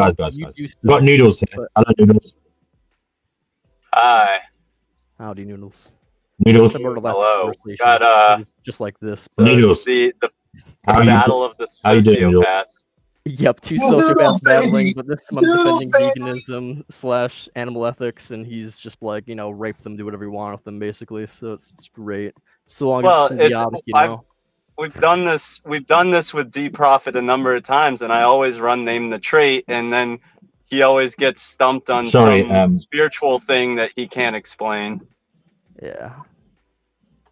You do Got suck, noodles here. but Hello, noodles. Hi. howdy noodles. Noodles. Similar to last Hello. conversation, Got it was just like this. But Noodles. the How you battle of the how you doing, Noodles? sociopaths. yep, two Noodles, sociopaths battling, baby. but this time I'm Noodles, defending baby. veganism / animal ethics, and he's just like, rape them, do whatever you want with them, basically. So it's great. So long Well, as it's it's symbiotic, we've done this with D Profit a number of times, and I always run name the trait, and then he always gets stumped on Sorry, some spiritual thing that he can't explain. Yeah.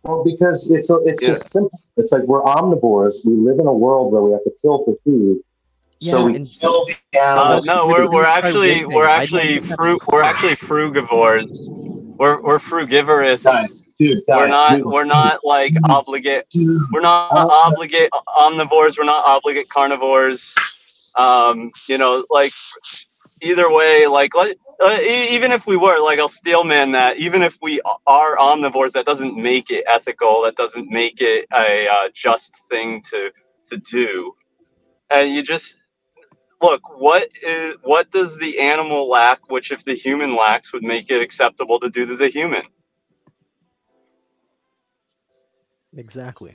Well, because it's Yeah. just simple. It's like we're omnivores. We live in a world where we have to kill for food. So Yeah, we and- kill the animals. No, We're we're actually raping. frugivores. We're frugivorous. Guys, dude, We're guys, not like dude, obligate. dude. We're not obligate omnivores. We're not obligate carnivores. Like either way, like even if we were, like, I'll steelman that. Even if we are omnivores, that doesn't make it ethical. That doesn't make it a just thing to do. And you just look, what does the animal lack, which if the human lacks would make it acceptable to do to the human? Exactly.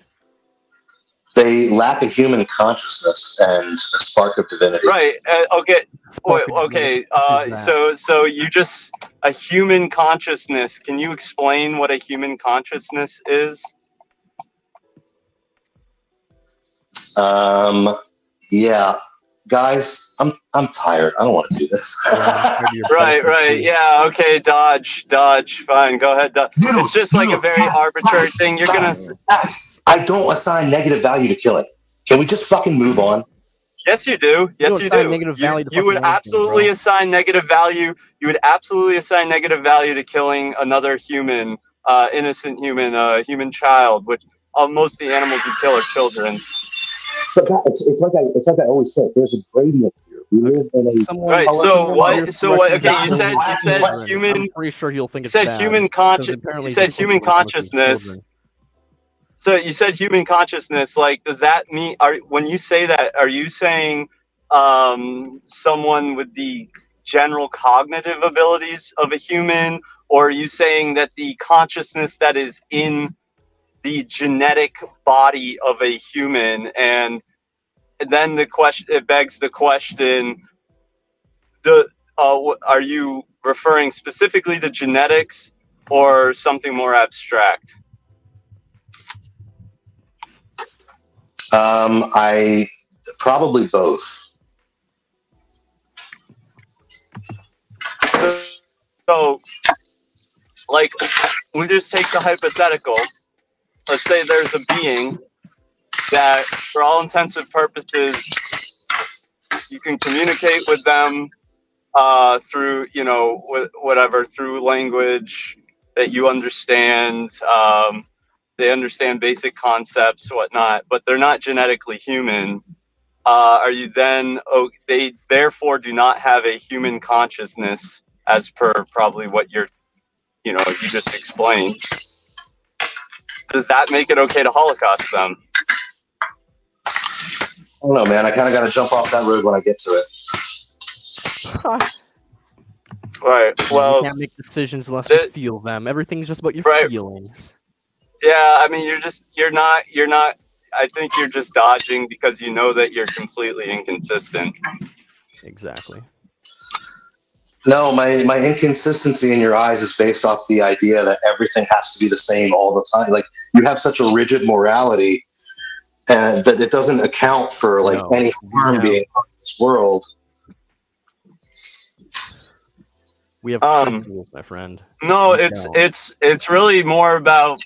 They lack a human consciousness and a spark of divinity. Right. Okay. Spark of Okay. divinity. What is So you just a human consciousness. Can you explain what a human consciousness is? Yeah, guys, I'm tired. I don't want to do this. Right. Yeah. Okay. Dodge. Fine. Go ahead. It's just like a very arbitrary thing. You're gonna. I don't assign negative value to killing. Can we just fucking move on? Yes, you do. Yes, you assign do. negative value to You would fucking anything, absolutely bro. assign negative value. You would absolutely assign negative value to killing another human, innocent human, human child. Which most of the animals you kill are children. But it's like I always say. There's a gradient here. We live in a Right. So what? Okay. You said human. I'm pretty sure you'll think You it's said bad, human because conscious. apparently You said it's human supposed to be consciousness. children. So you said human consciousness. Like, does that mean? When you say that, are you saying someone with the general cognitive abilities of a human, or are you saying that the consciousness that is in the genetic body of a human? And then it begs the question: are you referring specifically to genetics or something more abstract? I probably both. So, like, we just take the hypothetical. Let's say there's a being that, for all intents and purposes, you can communicate with them through, whatever, through language that you understand. They understand basic concepts, whatnot, but they're not genetically human. Are you then? Oh, they therefore do not have a human consciousness, as per probably what you just explained. Does that make it okay to Holocaust them? I don't know, man. I kind of got to jump off that road when I get to it. Right. Well, you can't make decisions unless you feel them. Everything's just about your feelings. Yeah, I mean, you're not. I think you're just dodging because you know that you're completely inconsistent. Exactly. No, my inconsistency in your eyes is based off the idea that everything has to be the same all the time. Like, you have such a rigid morality, and that it doesn't account for any harm being on this world. We have principles, my friend. No, it's really more about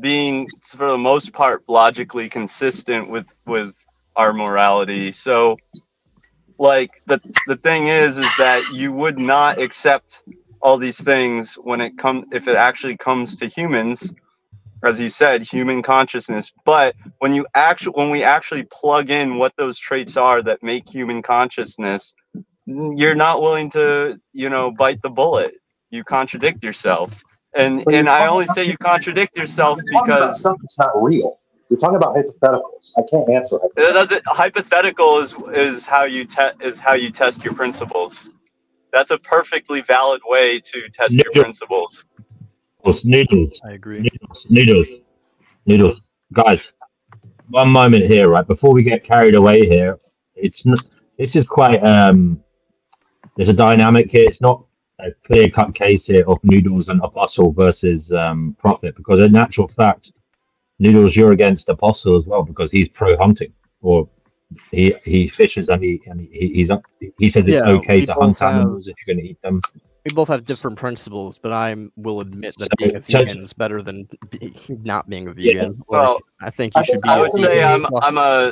being, for the most part, logically consistent with our morality. So, like, the thing is that you would not accept all these things if it actually comes to humans, as you said, human consciousness. But when we actually plug in what those traits are that make human consciousness, you're not willing to, bite the bullet. You contradict yourself. And I only say you contradict yourself because something's not real. You're talking about hypotheticals. I can't answer hypotheticals. Hypothetical is how you test your principles. That's a perfectly valid way to test your principles. Noodles. I agree. Noodles. Guys, one moment here, right? Before we get carried away here, this is quite there's a dynamic here. It's not a clear-cut case here of Noodles and Apostle versus Prophet, because in actual fact, Noodles, you're against Apostle as well because he's pro-hunting, or he fishes and he says it's okay to hunt animals if you're going to eat them. We both have different principles, but I will admit that being a vegan is better than not being a vegan. Well, I think you should be. I would say I'm a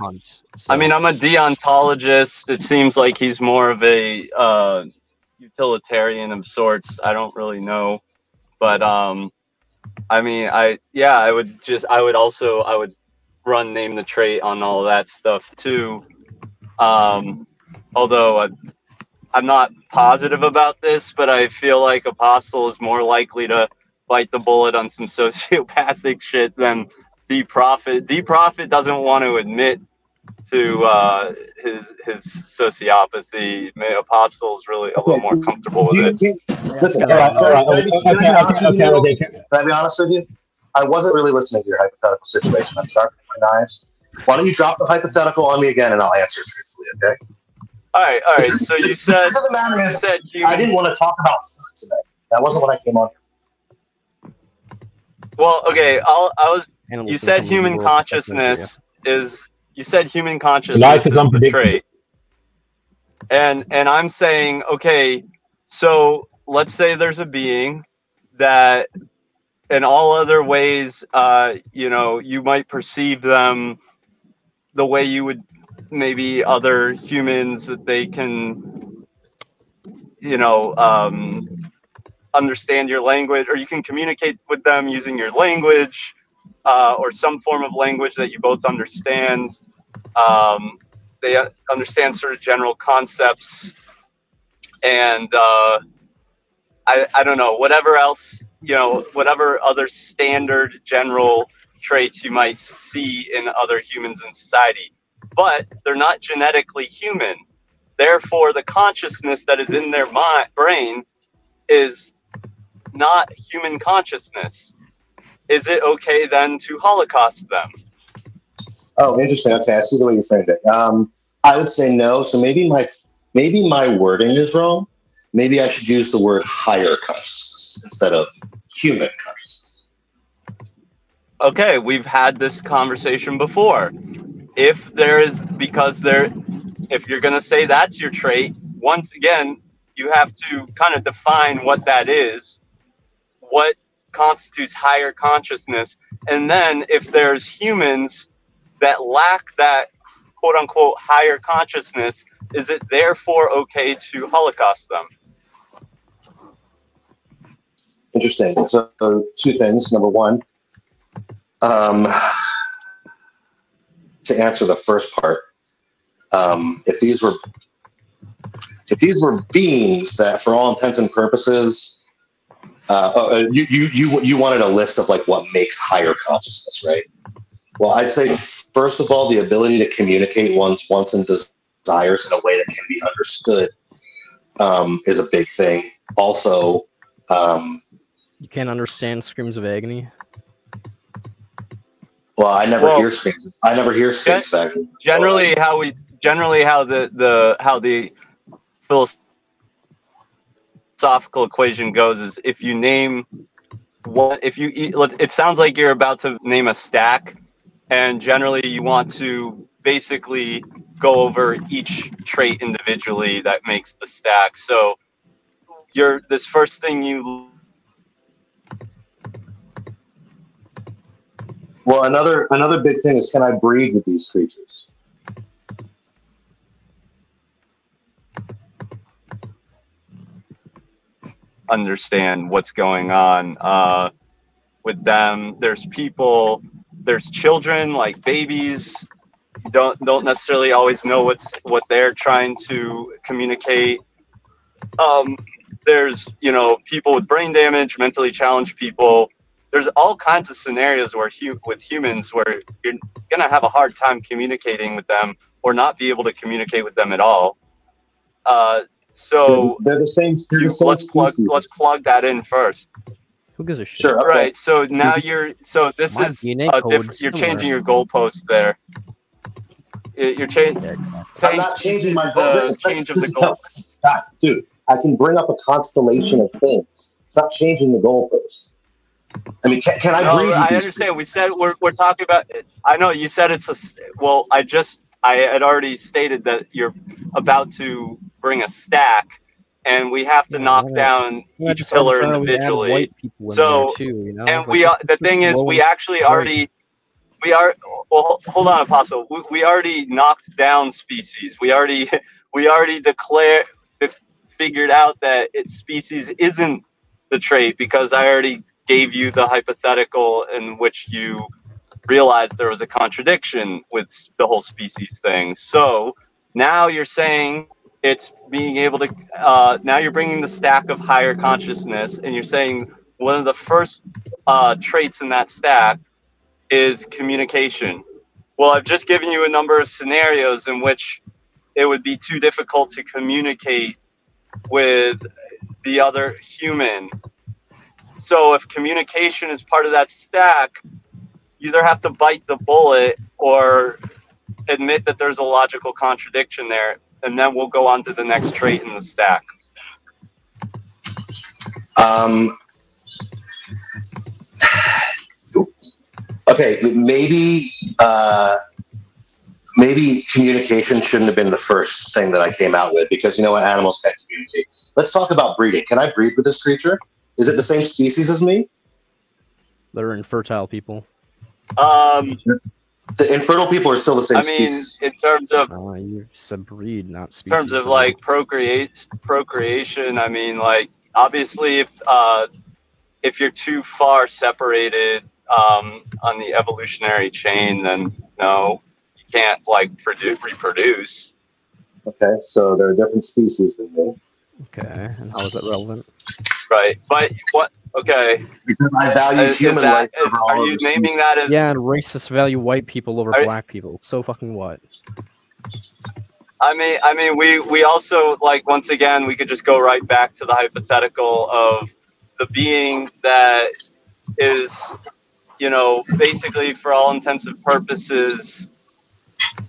deontologist. It seems like he's more of a utilitarian of sorts. I don't really know, but I mean, I would run name the trait on all that stuff too. Although I'm not positive about this, but I feel like Apostle is more likely to bite the bullet on some sociopathic shit than D Prophet. D Prophet doesn't want to admit to his sociopathy. Apostle's really a little more comfortable with it. Listen, can I be honest with you? I wasn't really listening to your hypothetical situation. I'm sharpening my knives. Why don't you drop the hypothetical on me again, and I'll answer it truthfully, okay? All right. So you said, I didn't want to talk about food today. That wasn't what I came on here. Well, okay. You said human consciousness is. You said human consciousness life is the unpredictable. trait. And I'm saying, okay, so let's say there's a being that in all other ways, you might perceive them the way you would maybe other humans, that they can, understand your language, or you can communicate with them using your language, or some form of language that you both understand. They understand sort of general concepts, and I don't know, whatever else, whatever other standard general traits you might see in other humans in society, but they're not genetically human. Therefore, the consciousness that is in their brain is not human consciousness. Is it okay then to Holocaust them? Oh, interesting. Okay, I see the way you framed it. I would say no. So maybe my wording is wrong. Maybe I should use the word higher consciousness instead of human consciousness. Okay, we've had this conversation before. If you're going to say that's your trait, once again, you have to kind of define what that is, what constitutes higher consciousness, and then if there's humans that lack that quote unquote higher consciousness, is it therefore okay to Holocaust them? Interesting. So two things. Number one, to answer the first part, if these were beings that, for all intents and purposes, you wanted a list of like what makes higher consciousness, right? Well, I'd say first of all, the ability to communicate one's wants and desires in a way that can be understood is a big thing. Also, you can't understand screams of agony. Well, I never hear screams. I never hear screams of agony. Generally, how the philosophical equation goes is if you name it sounds like you're about to name a stack, and generally you want to basically go over each trait individually that makes the stack. So this first thing you. Well, another big thing is, can I breed with these creatures? Understand what's going on with them. There's people, there's children, like babies, don't necessarily always know what they're trying to communicate. There's people with brain damage, mentally challenged people. there's all kinds of scenarios where with humans where you're gonna have a hard time communicating with them or not be able to communicate with them at all. So they're the same. Let's plug that in first. Who gives a shit? Sure. Okay. Right. So now this My is DNA code you're similar. changing your goalpost there. You're changing. I'm not changing my goal. Change of the goal. God, dude, I can bring up a constellation of things. It's not changing the goalpost. I mean, can I breathe? I understand. We said we're talking about. I know you said it's a. Well, I had already stated that you're about to bring a stack, and we have to knock down each pillar individually. So, and the thing is, we actually already. Well, hold on, Apostle. We already knocked down species. We already figured out that species isn't the trait because I already gave you the hypothetical in which you realized there was a contradiction with the whole species thing. So now you're saying it's being able to. Now you're bringing the stack of higher consciousness, and you're saying one of the first traits in that stack is communication. Well, I've just given you a number of scenarios in which it would be too difficult to communicate with the other human. So if communication is part of that stack, you either have to bite the bullet or admit that there's a logical contradiction there, and then we'll go on to the next trait in the stack. Okay, maybe communication shouldn't have been the first thing that I came out with because you know what, animals can't communicate. Let's talk about breeding. Can I breed with this creature? Is it the same species as me? They're infertile people. The infertile people are still the same species. In terms of you said breed, not species. In terms of like procreation, I mean, like obviously if you're too far separated on the evolutionary chain, then no, you can't like reproduce. Okay, so they're a different species than me. Okay, and how is that relevant? Right, but what? Okay, because I value human life. Are you naming that as? Yeah, and racists value white people over black people. So fucking what? I mean, we also like once again we could just go right back to the hypothetical of the being that is, you know, basically for all intensive purposes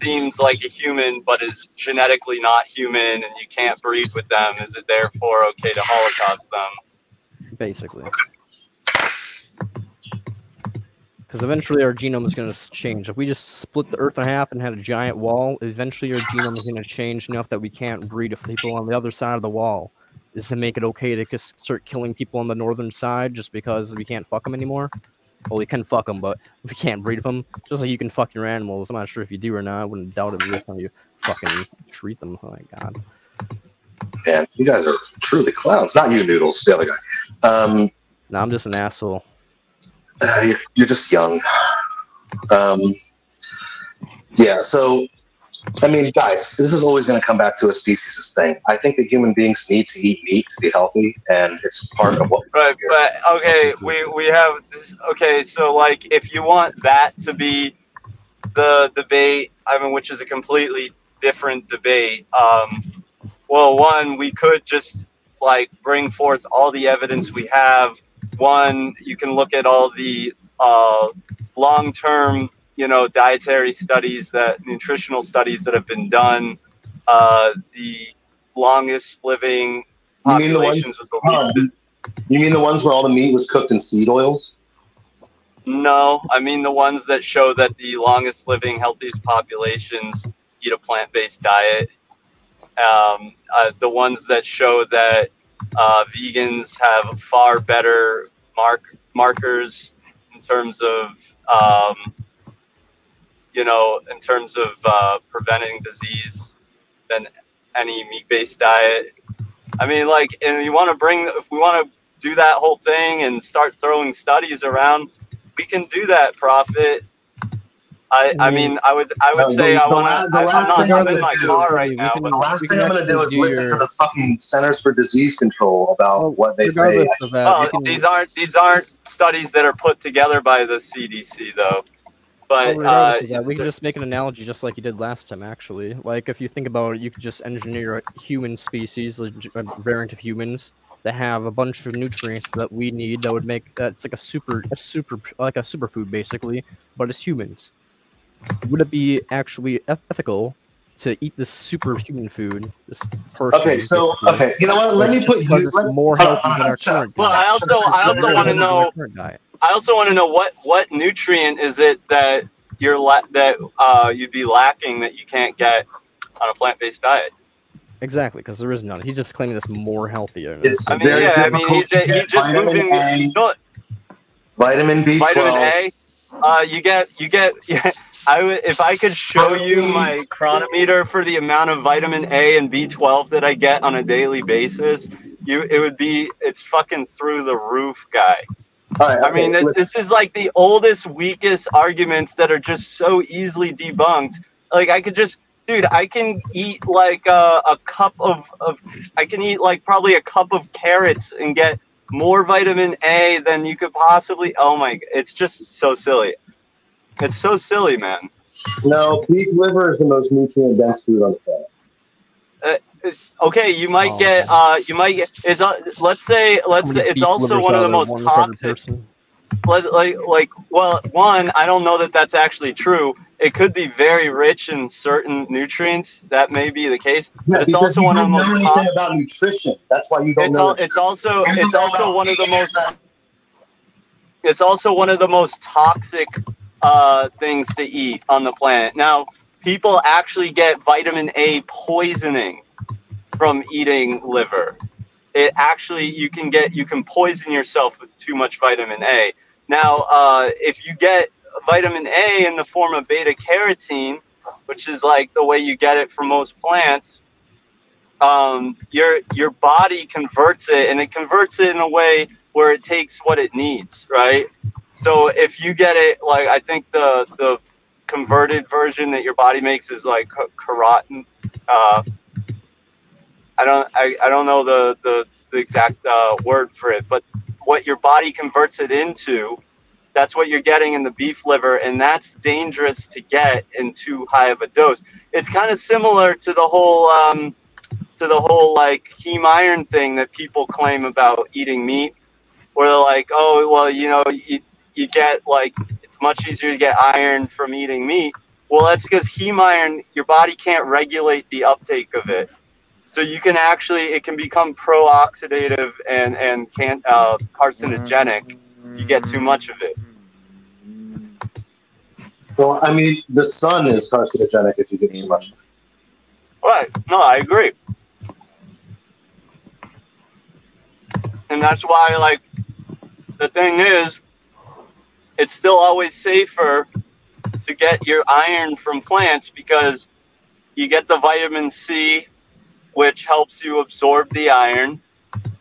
seems like a human but is genetically not human and you can't breed with them. Is it therefore okay to Holocaust them? Basically. Because eventually our genome is going to change. If we just split the Earth in half and had a giant wall, eventually our genome is going to change enough that we can't breed with people on the other side of the wall. Is to make it okay to just start killing people on the northern side just because we can't fuck them anymore? Well, we can fuck them, but we can't breed them. Just like you can fuck your animals. I'm not sure if you do or not. I wouldn't doubt it based on you fucking treat them. Oh my god. Man, you guys are truly clowns. Not you, Noodles, the other guy. No, I'm just an asshole. You're just young. Yeah, so, I mean, guys, this is always going to come back to a species thing. I think that human beings need to eat meat to be healthy, and it's part of what. Right, but okay, we have this, okay. So like, if you want that to be the debate, I mean, which is a completely different debate. Well, one, we could just like bring forth all the evidence we have. One, you can look at all the long-term, you know, dietary studies, nutritional studies that have been done. The longest living populations with the least. You mean the ones where all the meat was cooked in seed oils? No, I mean the ones that show that the longest living, healthiest populations eat a plant-based diet. The ones that show that vegans have far better markers in terms of you know, in terms of preventing disease than any meat-based diet. I mean, like, and if we want to do that whole thing and start throwing studies around, we can do that, Prophet. I mean, I would say I want to. I'm in my car right now. The last thing I'm going to do is listen to the fucking Centers for Disease Control about what they say. Oh, these aren't studies that are put together by the CDC though. But we can just make an analogy just like you did last time, actually. Like, if you think about it, you could just engineer a human species, a variant of humans, that have a bunch of nutrients that we need that would make it's like a superfood basically, but it's humans. Would it be actually ethical to eat this superhuman food? This person? Okay, you know what? Let me put you more healthy than our current diet. Well, I also want to know. I also want to know what nutrient is it that you'd be lacking that you can't get on a plant-based diet? Exactly, because there is none. He's just claiming it's more healthier. It's he's just moving. Vitamin B12. Vitamin A. You get. If I could show you my chronometer for the amount of vitamin A and B12 that I get on a daily basis, it's fucking through the roof, guy. All right, I mean, this is like the oldest, weakest arguments that are just so easily debunked. Like, I could just, dude, I can eat like a cup of I can eat like probably a cup of carrots and get more vitamin A than you could possibly. Oh my, it's just so silly. It's so silly, man. No, beef liver is the most nutrient dense food on the planet. Okay, you might get. It's let's say it's also one of the most toxic. Well, one, I don't know that that's actually true. It could be very rich in certain nutrients. That may be the case, yeah, but it's also one of the most. You don't know anything about nutrition. That's why you don't know. It's also one of the most. It's also one of the most toxic things to eat on the planet. Now, people actually get vitamin A poisoning from eating liver. It actually, you can poison yourself with too much vitamin A. Now, if you get vitamin A in the form of beta carotene, which is like the way you get it from most plants, your body converts it, and it converts it in a way where it takes what it needs, right? So if you get it, like, I think the converted version that your body makes is like carotene. I don't know the exact word for it, but what your body converts it into, that's what you're getting in the beef liver, and that's dangerous to get in too high of a dose. It's kind of similar to the whole like heme iron thing that people claim about eating meat, where they're like, oh, well, you know, you get, like, it's much easier to get iron from eating meat. Well, that's because heme iron, your body can't regulate the uptake of it. So you can actually, it can become pro-oxidative and carcinogenic if you get too much of it. Well, I mean, the sun is carcinogenic if you get too much. Right. No, I agree. And that's why, like, the thing is, it's still always safer to get your iron from plants because you get the vitamin C, which helps you absorb the iron,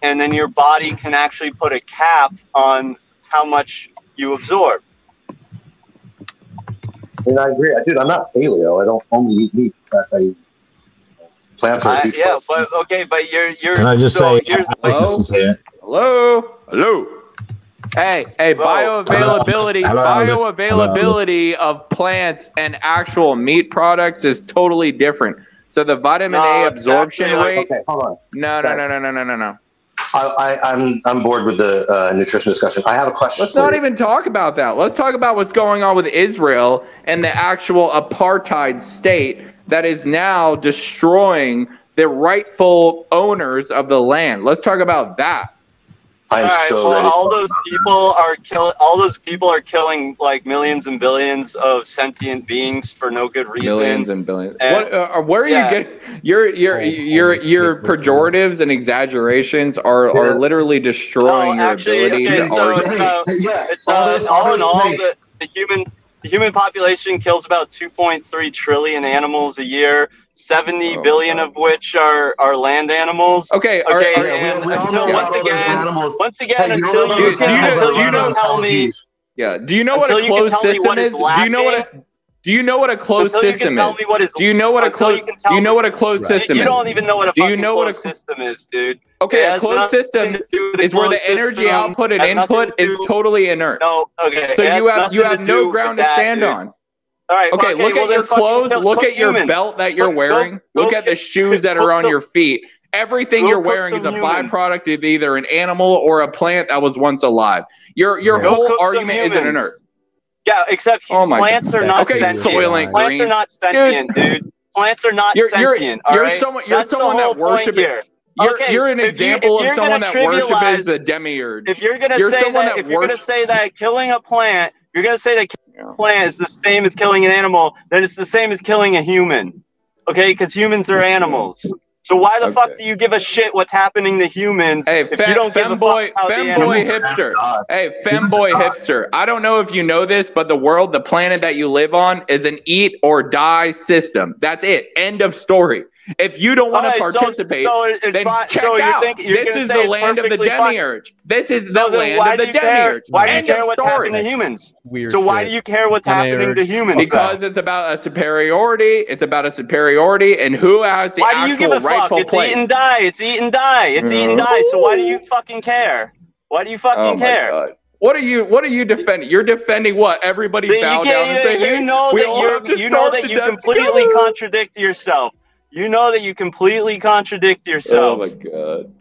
and then your body can actually put a cap on how much you absorb. And I agree. Dude, I'm not paleo. I don't only eat meat. I eat plants. Yeah, but okay, but you're. Can I just say? Hello. Hey, bioavailability of plants and actual meat products is totally different. So the vitamin A absorption rate. Okay, hold on. No. I'm bored with the nutrition discussion. I have a question. Let's not even talk about that. Let's talk about what's going on with Israel and the actual apartheid state that is now destroying the rightful owners of the land. Let's talk about that. All those people are killing like millions and billions of sentient beings for no good reason. Millions and billions. Where are you getting your pejoratives and exagerations are literally destroying your ability to argue. All in all, the human population kills about 2.3 trillion animals a year. 70 billion of which are land animals. Okay. Once again, until you can tell me. Yeah. Do you know what a closed system is? Do you know what? Do you know what a closed Until you system can tell is? me what is. Do you know what a until you closed? can tell Do you know me- what a closed Right. system You is? don't even know what a Do you fucking know what a closed system is, dude. Okay, It a has closed nothing system to do with a is where the closed energy system. output and Has nothing input to is do- totally inert. No, okay. So it has you have nothing to no do ground with to that, stand dude. on. All right. Okay, well, look at then your fucking clothes. cook Look at your humans. belt that you're Go- wearing. go Look at the ki- shoes that cook are on some- your feet. Everything Go you're cook wearing is a some humans. byproduct of either an animal or a plant that was once alive. Your Go whole cook some argument isn't humans. inert. Yeah, except Oh my plants are God. not Okay, sentient. Soylent Plants Green. are not sentient, dude. Plants are not You're sentient. All right. someone That's the that whole point worships. here. Okay, You're an if example you're of someone gonna that worships trivialize- a demiurge. If you're gonna You're say someone that, that if you're gonna worship- say that killing a plant, you're gonna say that Yeah. killing a plant is the same as killing an animal, then it's the same as killing a human. Okay, because humans are animals. So why the fuck Okay. do you give a shit what's happening to humans Hey, if you don't give a fuck how the femboy animals? hipster. God. Hey, femboy hipster. I don't know if you know this, but the world, the planet that you live on, is an eat or die system. That's it. End of story. If you don't want to Alright, participate, so it's then fine. check So out. you're This gonna is say the it's land of the perfectly fine. demiurge. This is the So then land why of the do you care? demiurge. Why do you End care of what's story. happening to humans? Weird So why shit. do you care what's happening to humans? Because it's about a superiority. It's about a superiority, and who has the why do you give actual a fuck? rightful It's place. eat and die. It's eat and die. It's eat and die. So why do you fucking care? Why do you fucking Oh my care? God. What are you defending? You're defending what? Everybody Then bow down and say, you hey, know we that all have to you know starve that to you death completely together. contradict yourself. You know that you completely contradict Oh yourself. my God.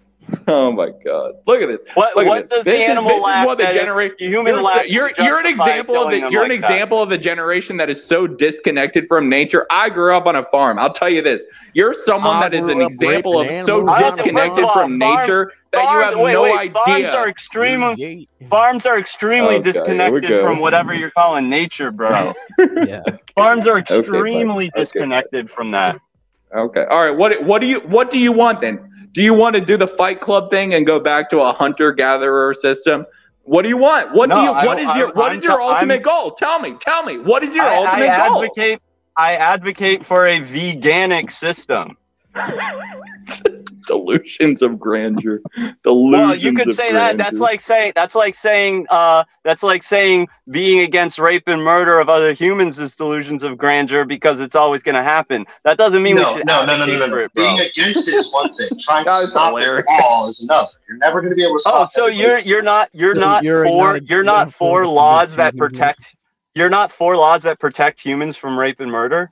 Oh my God. Look at this. What Look at what this. does the This is- animal this is lack what the that generation. the human lacks? You're an example of the example of the generation that is so disconnected from nature. I grew up on a farm. I'll tell you this. You're someone I that is grew an up example of raping so animals. disconnected First of all, from nature that you have wait, no wait, Farms idea. are extremely Yeah. farms are extremely Okay, here we disconnected go. from whatever you're calling nature, bro. Yeah. Farms are fine. extremely Okay, disconnected from that. Okay. All right. What do you want then? Do you want to do the Fight Club thing and go back to a hunter gatherer system? What do you want? What is your ultimate goal? Tell me. What is your ultimate goal? I advocate for a veganic system. Delusions of grandeur. Well, you could say that. That's like saying being against rape and murder of other humans is delusions of grandeur because it's always going to happen. That doesn't mean we should advocate for it, bro. Being against it is one thing. Trying to That was stop hilarious. the wall is another. You're never going to be able to Oh, stop. so everybody. you're not not for for laws that humans. protect. You're not for laws that protect humans from rape and murder.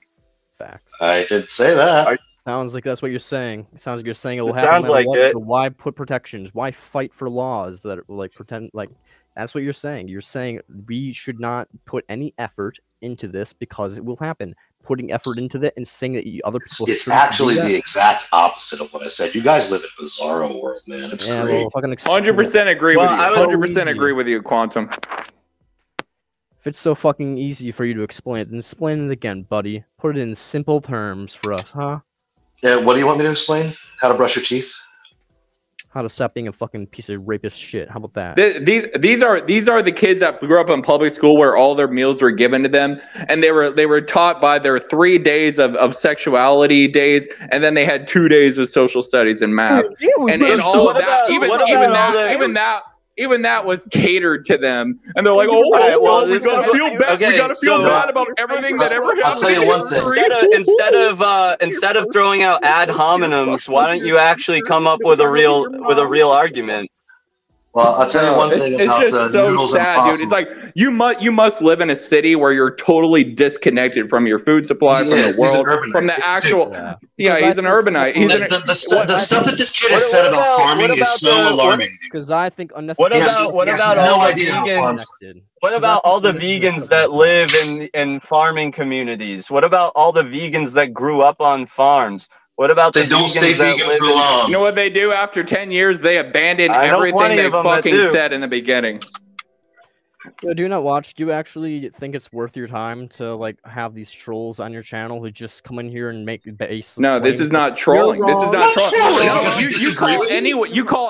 Fact. I did say that. Sounds like that's what you're saying. It sounds like you're saying it will It happen. sounds no matter like what, it. so why put protections? Why fight for laws that like pretend like that's what you're saying. You're saying we should not put any effort into this because it will happen. Putting effort into that and saying that other people. It's shouldn't actually do that? the exact opposite of what I said. You guys live in bizarro world, man. It's Yeah, great. well, fucking 100% agree Well, with I you. would- 100% Easy. agree with you, Quantum. If it's so fucking easy for you to explain it, then explain it again, buddy. Put it in simple terms for us, huh? Yeah, what do you want me to explain? How to brush your teeth? How to stop being a fucking piece of rapist shit. How about that? These are the kids that grew up in public school where all their meals were given to them, and they were taught by their 3 days of sexuality days, and then they had 2 days of social studies and math, and in all of that, even that was catered to them, and they're like, oh, Alright, well, we this gotta is- feel bad. okay, we gotta feel so- bad about everything that ever happened. I'll tell you one thing. Instead of throwing out ad hominems, why don't you actually come up with a real argument? Well, I'll tell you one It's- thing it's about just so noodles sad, and dude. It's possum. like you must live in a city where you're totally disconnected from your food supply, He from is. the He's an world, urbanite. from the actual. Yeah. Yeah, Because he's an I think urbanite. stuff He's like- an. The stuff that this kid has what said about about- farming what is about so the- alarming. Because I think What unnecessary. about He has all no the idea how vegans? farms- What about all the vegans that live in farming communities? What about all the vegans that grew up on farms? What about They the don't vegans stay that vegan live for in? long. You know what they do after 10 years? They abandon I know everything plenty they of them that fucking do. said in the beginning. Yo, do you not watch? Do you actually think it's worth your time to like have these trolls on your channel who just come in here and make baseless? No, this claims is that not trolling. This is wrong? not Not trolling. trolling, No, because we you disagree call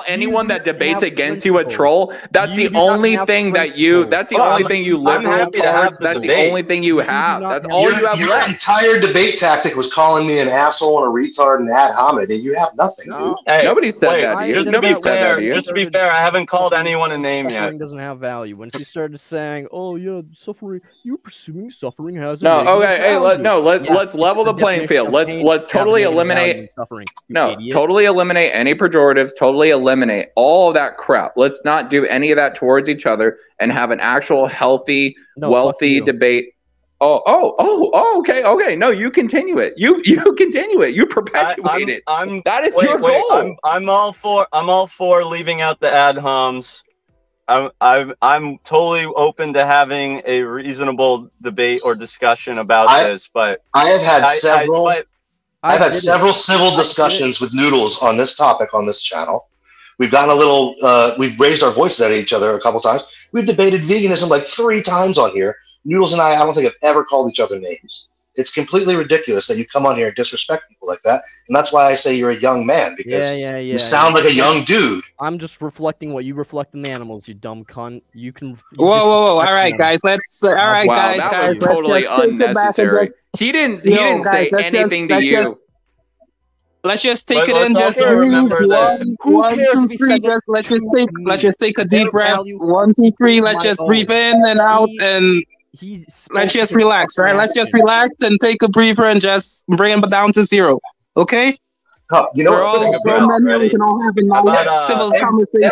with you. anyone that debates have against you a principles. troll. That's You the do not only have thing that you. principles. That's the Well, only I'm- thing you I'm liberal happy to have tards. the That's the debate. only thing you do have. not That's have- all Your you have left. entire debate tactic was calling me an asshole and a retard and ad hominem, and you have nothing, dude. No, Hey, Nobody said wait, that to you. just to Nobody be said that fair, to you. just to be fair, I haven't called anyone a name yet. suffering doesn't have value. Once you started just saying, "Oh yeah, suffering. You pursuing suffering has a No, negative okay, hey, value." let's Yeah, level the it's playing definition field. of Let's pain to have a totally negative value eliminate in suffering. You no, idiot. totally eliminate any pejoratives, totally eliminate all of that crap. Let's not do any of that towards each other and have an actual healthy, No, fuck wealthy you. debate. Okay. No, you continue it. You continue it. You perpetuate it. That is your goal. I'm all for leaving out the ad homs. I'm totally open to having a reasonable debate or discussion about this, but I have had several. I've had did it. several civil I did it. discussions with Noodles on this topic on this channel. We've gotten a little, we've raised our voices at each other a couple times. We've debated veganism like 3 times on here. Noodles and I don't think have ever called each other names. It's completely ridiculous that you come on here and disrespect people like that. And that's why I say you're a young man, because you sound like a young dude. I'm just reflecting what you reflect in the animals, you dumb cunt. You can. Whoa. All right, guys. Let's. All right, wow, guys. That was totally unnecessary. He didn't say anything to you. Let's just take But it in. let's Just also remember that- one, 2, 3. Let's just take a deep breath. 1, 2, 3. Let's just breathe in and out, and let's just relax. Right? Let's just relax and take a breather and just bring it down to 0. Okay? You know We're what? all men. We can all have a nice civil conversation.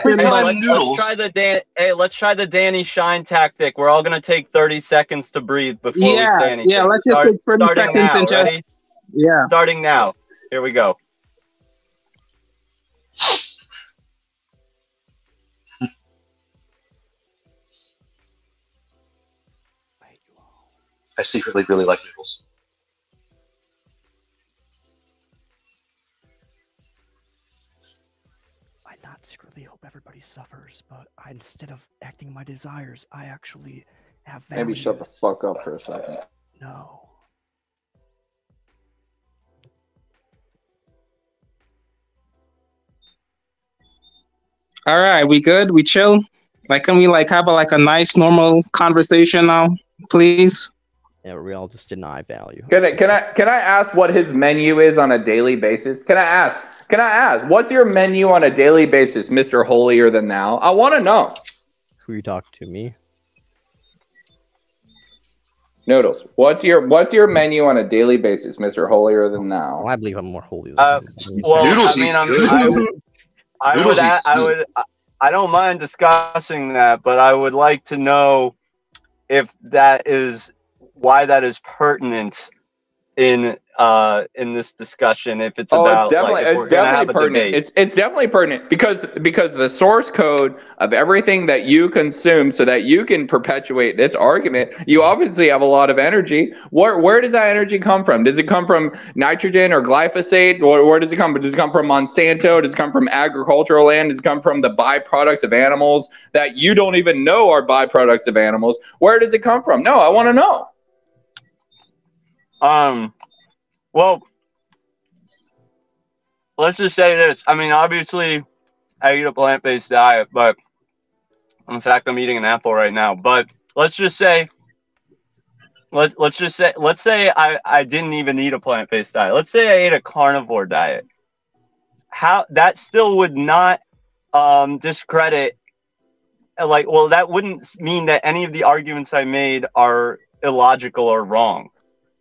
Let's try the Danny Shine tactic. We're all gonna take 30 seconds to breathe before we say anything. Yeah. Let's just take 30 seconds now, and ready? just. Yeah. Starting now. Here we go. I secretly really like Noodles. I not secretly hope everybody suffers, but instead of acting my desires, I actually have values. Maybe shut the fuck up for a second. No. All right, we good? We chill? Like, can we have a nice normal conversation now, please? Yeah, we all just deny value. Can I ask what his menu is on a daily basis? Can I ask what's your menu on a daily basis, Mr. Holier Than Thou? I want to know. Who you talking to, me? Noodles, what's your menu on a daily basis, Mr. Holier Than Thou? Well, I believe I'm more holy than Well, Noodles I don't mind discussing that, but I would like to know if that is why that is pertinent in this discussion. If it's about it's definitely pertinent. It's definitely pertinent because the source code of everything that you consume, so that you can perpetuate this argument, you obviously have a lot of energy. Where does that energy come from? Does it come from nitrogen or glyphosate? Or where does it come from? Does it come from Monsanto? Does it come from agricultural land? Does it come from the byproducts of animals that you don't even know are byproducts of animals? Where does it come from? No, I want to know. Well, let's just say this. I mean, obviously, I eat a plant-based diet, but in fact, I'm eating an apple right now. But let's say I didn't even eat a plant-based diet. Let's say I ate a carnivore diet. How that still would not discredit. That wouldn't mean that any of the arguments I made are illogical or wrong.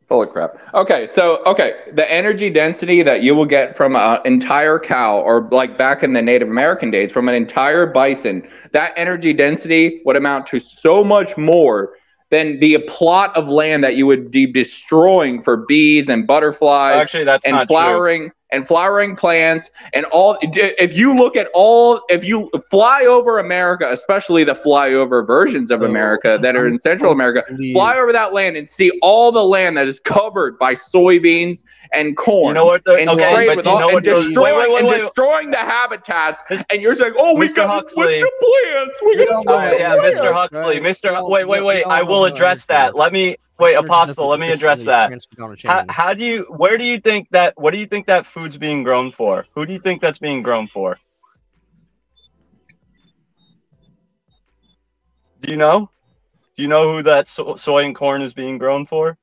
Holy crap. Okay, the energy density that you will get from an entire cow, or back in the Native American days, from an entire bison, that energy density would amount to so much more than the plot of land that you would be destroying for bees and butterflies. Actually, that's and not flowering true. And flowering plants and all. If you fly over America, especially the flyover versions of America that are in Central America, fly over that land and see all the land that is covered by soybeans and corn. You know what? Destroying the habitats, and you're saying, "Oh, we got the plants." Mr. Huxley. Wait. I will address that. Let me. Wait, Apostle, let me address that. What do you think that food's being grown for? Who do you think that's being grown for? Do you know? Do you know who that soy and corn is being grown for?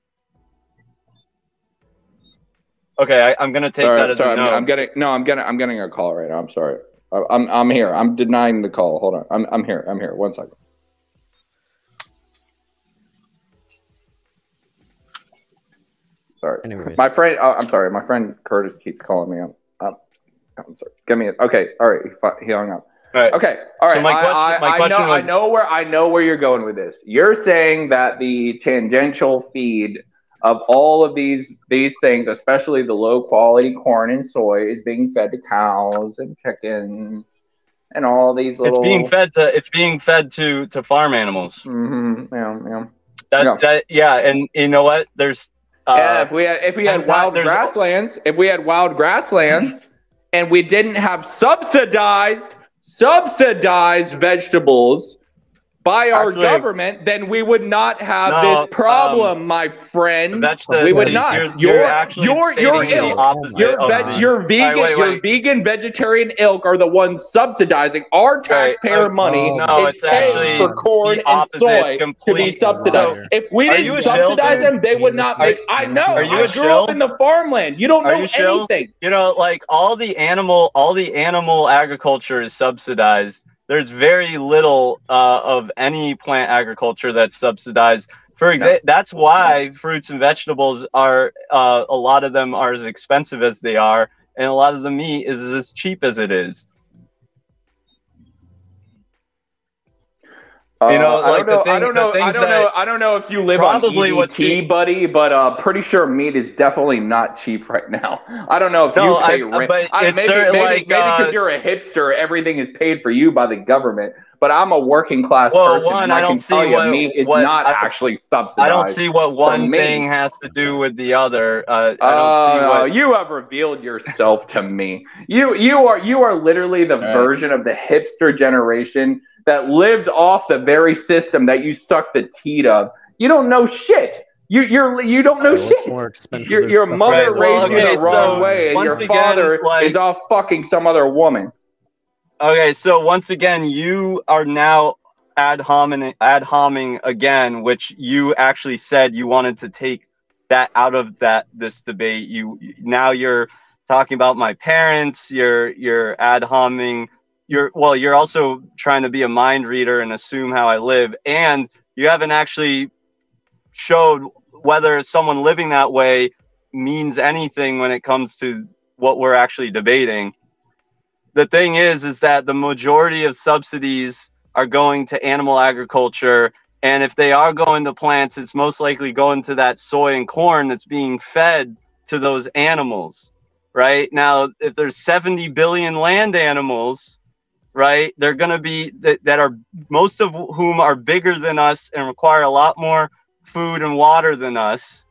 Okay, I'm gonna take that as a no. I'm getting a call right now. I'm sorry. I'm here. I'm denying the call. Hold on. I'm here. 1 second. Sorry. Anyway. My friend, I'm sorry. My friend Curtis keeps calling me up. I'm sorry. Give me okay. All right. He hung up. All right. Okay. All right. So my question was, I know where you're going with this. You're saying that the tangential feed of all of these things, especially the low quality corn and soy, is being fed to cows and chickens and all these little. It's being fed to farm animals. Mm-hmm. Yeah. And you know what? There's if we had wild grasslands, and we didn't have subsidized vegetables by our government, then we would not have this problem, my friend. We would not. Your vegan vegetarian ilk are the ones subsidizing our taxpayer money. No, it's actually for corn and soy to be subsidized. If we didn't subsidize them, they would not make. I know. I grew up in the farmland. You don't know anything. You know, like all the animal agriculture is subsidized. There's very little of any plant agriculture that's subsidized. That's why fruits and vegetables are a lot of them are as expensive as they are, and a lot of the meat is as cheap as it is. You know, I don't know if you live on EBT, buddy, but pretty sure meat is definitely not cheap right now. I don't know if you pay rent. Maybe because you're a hipster, everything is paid for you by the government. But I'm a working class person, and I can tell you meat is not actually subsidized. I don't see what one thing has to do with the other. I don't see what you have revealed yourself to me. You are literally the version of the hipster generation that lives off the very system that you suck the teat of. You don't know shit. You don't know shit. More expensive. Your mother raised you the wrong way, and your father is off fucking some other woman. Okay, so once again, you are now ad homing again, which you actually said you wanted to take that out of this debate. You're talking about my parents. You're ad homing. You're also trying to be a mind reader and assume how I live, and you haven't actually showed whether someone living that way means anything when it comes to what we're actually debating. The thing is that the majority of subsidies are going to animal agriculture, and if they are going to plants, it's most likely going to that soy and corn that's being fed to those animals, right? Now, if there's 70 billion land animals, right, they're going to be that are most of whom are bigger than us and require a lot more food and water than us.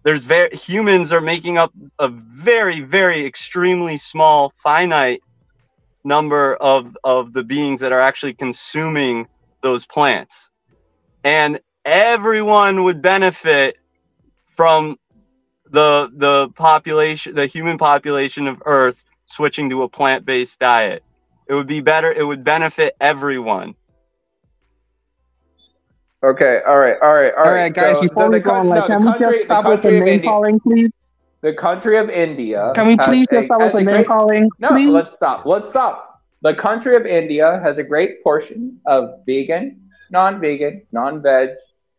Humans are making up a very, very extremely small, finite number of the beings that are actually consuming those plants, and everyone would benefit from the human population of Earth switching to a plant-based diet. It would be better. It would benefit everyone. Okay. All right, guys. Before we go on, can we just stop with the name calling, please? The country of India. Can we please just start with the name calling? No, please? Let's stop. The country of India has a great portion of vegan, non-vegan, non-veg,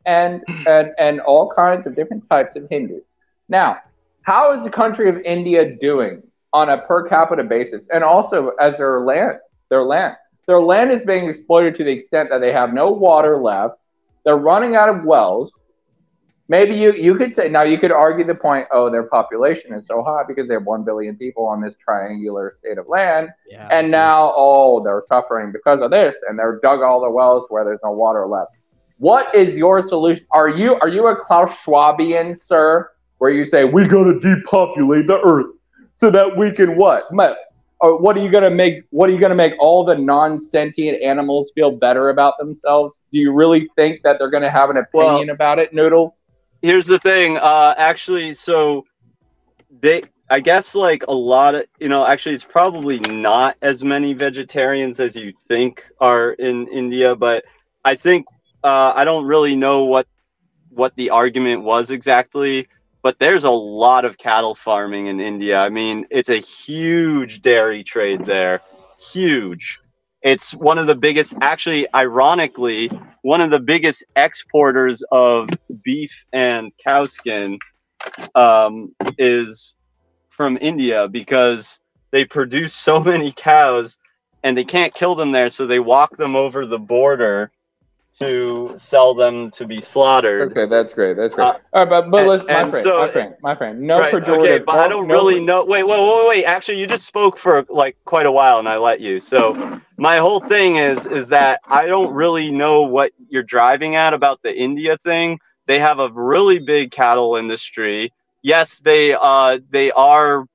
and all kinds of different types of Hindus. Now, how is the country of India doing on a per capita basis, and also as their land is being exploited to the extent that they have no water left. They're running out of wells. Maybe you could say, now you could argue the point, their population is so high because they have 1 billion people on this triangular state of land. Yeah, and now, they're suffering because of this, and they're dug all the wells where there's no water left. What is your solution? Are you a Klaus Schwabian, sir, where you say, we got to depopulate the earth so that we can what? Or what are you gonna make all the non-sentient animals feel better about themselves? Do you really think that they're gonna have an opinion about it, Noodles? Here's the thing, actually, so I guess like a lot of, actually it's probably not as many vegetarians as you think are in India, but I think, I don't really know what the argument was exactly, but there's a lot of cattle farming in India. I mean, it's a huge dairy trade there, huge. It's one of the biggest, actually, ironically, one of the biggest exporters of beef and cow skin is from India, because they produce so many cows and they can't kill them there, so they walk them over the border to sell them to be slaughtered. Okay, that's great. That's great. All right, but let's, my friend, no right, pejorative. Okay, but I don't really know. Wait. Actually, you just spoke for like quite a while, and I let you. So my whole thing is that I don't really know what you're driving at about the India thing. They have a really big cattle industry. Yes, they are.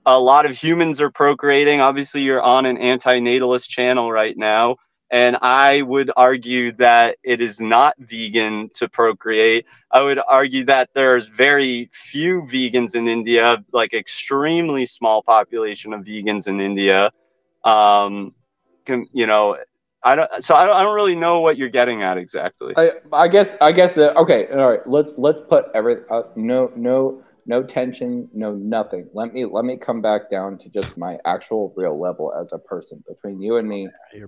A lot of humans are procreating. Obviously, you're on an anti-natalist channel right now. And I would argue that it is not vegan to procreate. I would argue that there's very few vegans in India, like extremely small population of vegans in India. You know, I don't really know what you're getting at exactly. I guess. Okay, all right. Let's put no tension, no nothing. Let me come back down to just my actual real level as a person between you and me.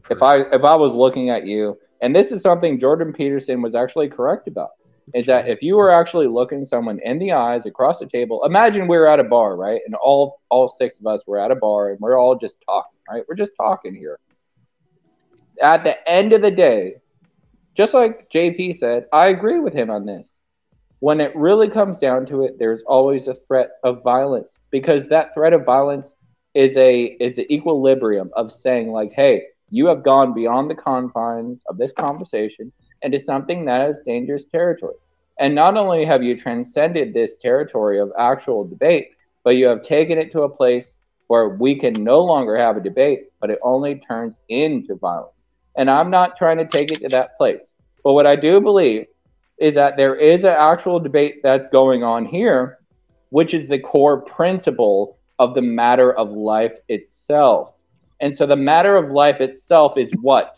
If I was looking at you, and this is something Jordan Peterson was actually correct about, is that if you were actually looking someone in the eyes across the table, imagine we were at a bar, right? And all 6 of us were at a bar and we're all just talking, right? We're just talking here. At the end of the day, just like JP said, I agree with him on this. When it really comes down to it, there's always a threat of violence, because that threat of violence is an equilibrium of saying, like, hey, you have gone beyond the confines of this conversation into something that is dangerous territory. And not only have you transcended this territory of actual debate, but you have taken it to a place where we can no longer have a debate, but it only turns into violence. And I'm not trying to take it to that place. But what I do believe is that there is an actual debate that's going on here, which is the core principle of the matter of life itself. And so the matter of life itself is what?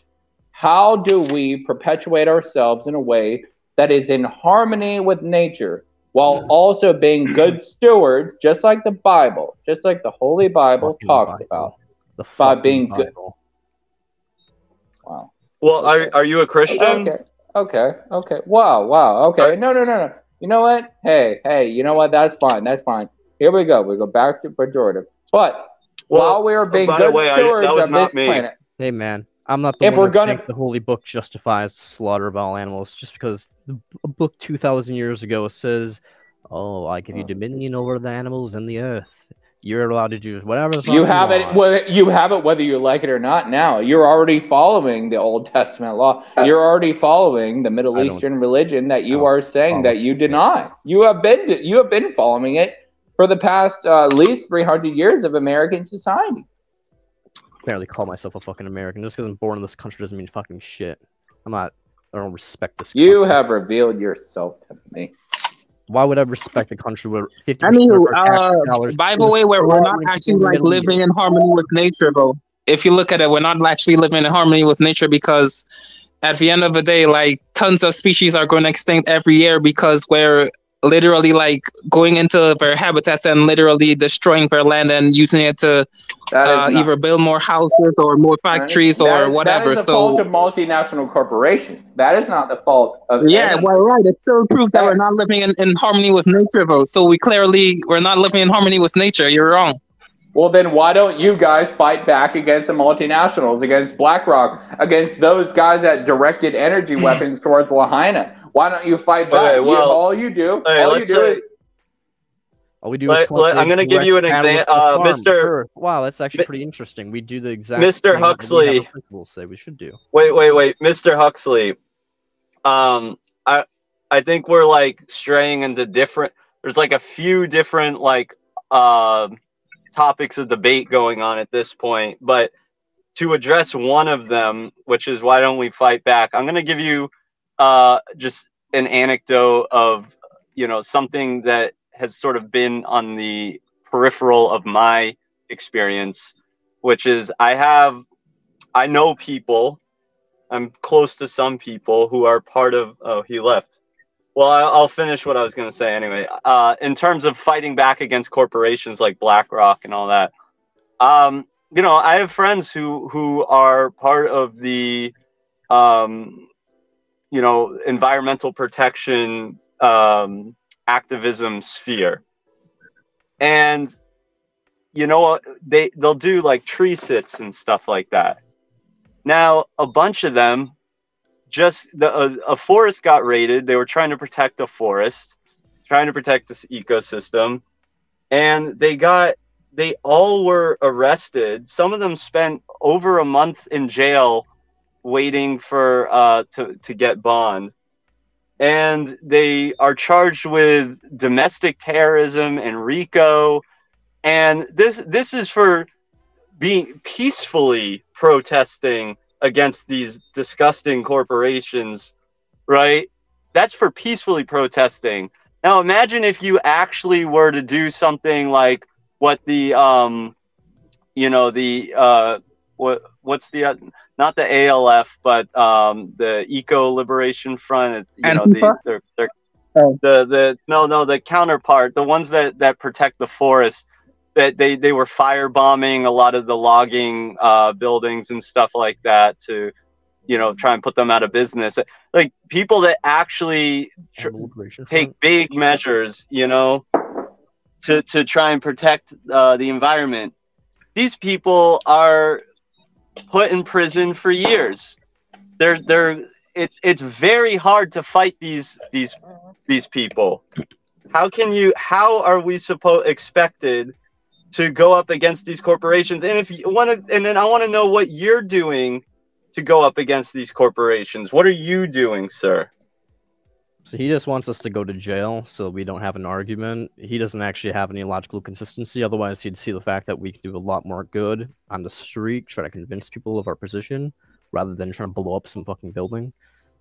How do we perpetuate ourselves in a way that is in harmony with nature, while also being good stewards, just like the Bible, just like the Holy Bible talks about, by being good. Wow. Well, are you a Christian? Okay. Wow. Okay. No. You know what? Hey. You know what? That's fine. Here we go. We go back to pejorative. But while we are being good stewards of this planet. Hey, man. I'm not the one that thinks the Holy Book justifies the slaughter of all animals, just because a book 2,000 years ago says, "Oh, I give you dominion over the animals and the earth. You're allowed to do whatever the fuck you have it. You have it whether you like it or not. Now you're already following the Old Testament law. You're already following the Middle Eastern religion that you are saying that you deny. You have been following it for the past at least 300 years of American society. I barely call myself a fucking American. Just because I'm born in this country doesn't mean fucking shit. I don't respect this country. You have revealed yourself to me. Why would I respect a country where 50%? I mean, by the way, we're not actually like living in harmony with nature, though. If you look at it, we're not actually living in harmony with nature, because at the end of the day, like, tons of species are going extinct every year because we're literally like going into their habitats and literally destroying their land and using it to either build more houses or more factories or whatever. That is the fault of multinational corporations. That is not the fault of well, right. It's still proof that we're not living in harmony with nature, though. So we're not living in harmony with nature. You're wrong. Well, then why don't you guys fight back against the multinationals, against BlackRock, against those guys that directed energy weapons towards Lahaina? Why don't you fight back? All you do is I'm going to give you an example, Mr. Wow, that's actually pretty interesting. We do the exact Mr. Huxley. Principles say we should do. Wait, Mr. Huxley. I think we're like straying into different. There's like a few different like topics of debate going on at this point, but to address one of them, which is why don't we fight back? I'm going to give you just an anecdote of something that has sort of been on the peripheral of my experience, which is I know people, I'm close to some people who are part of, he left. Well, I'll finish what I was going to say anyway. In terms of fighting back against corporations like BlackRock and all that, I have friends who are part of the, environmental protection activism sphere. And you know, they'll do like tree sits and stuff like that. Now, a bunch of them, just a forest got raided. They were trying to protect the forest, trying to protect this ecosystem, and they all were arrested. Some of them spent over a month in jail waiting for to get bond. And they are charged with domestic terrorism and RICO. And this is for being peacefully protesting against these disgusting corporations, right? That's for peacefully protesting. Now imagine if you actually were to do something like what the what's the not the ALF, but the Eco Liberation Front. It's, you Antifa? know, the counterpart, the ones that protect the forest. That they were firebombing a lot of the logging buildings and stuff like that to, you know, try and put them out of business. Like people that actually take big measures, you know, to try and protect the environment. These people are put in prison for years. It's very hard to fight these people. How are we expected to go up against these corporations? And if you want to, and then I want to know what you're doing to go up against these corporations. What are you doing, sir? So he just wants us to go to jail so we don't have an argument. He doesn't actually have any logical consistency. Otherwise, he'd see the fact that we can do a lot more good on the street, try to convince people of our position, rather than trying to blow up some fucking building.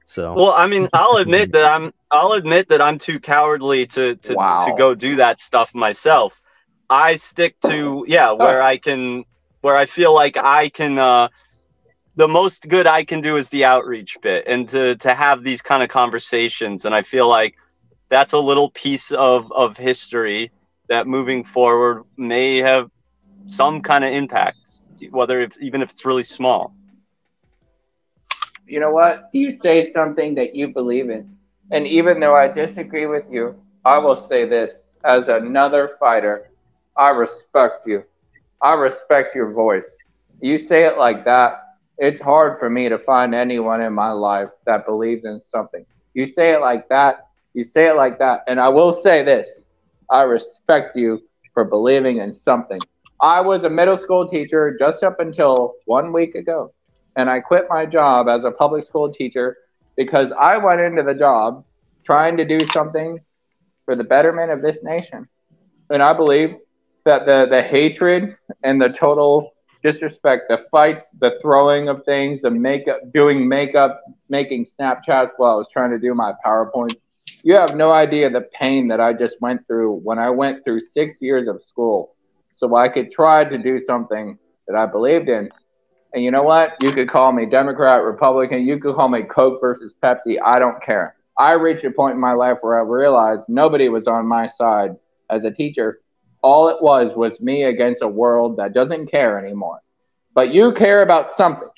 So, well, I mean, I'll admit that I'm too cowardly to go do that stuff myself. I stick to where I feel like I can. The most good I can do is the outreach bit, and to have these kind of conversations. And I feel like that's a little piece of history that moving forward may have some kind of impact, even if it's really small. You know what? You say something that you believe in, and even though I disagree with you, I will say this: as another fighter, I respect you. I respect your voice. You say it like that. It's hard for me to find anyone in my life that believes in something. You say it like that. You say it like that. And I will say this. I respect you for believing in something. I was a middle school teacher just up until 1 week ago. And I quit my job as a public school teacher because I went into the job trying to do something for the betterment of this nation. And I believe that the hatred and the total disrespect, the fights, the throwing of things, the doing makeup, making Snapchats while I was trying to do my PowerPoints. You have no idea the pain that I just went through when I went through 6 years of school so I could try to do something that I believed in. And you know what? You could call me Democrat, Republican. You could call me Coke versus Pepsi. I don't care. I reached a point in my life where I realized nobody was on my side as a teacher. All it was me against a world that doesn't care anymore. But you care about something.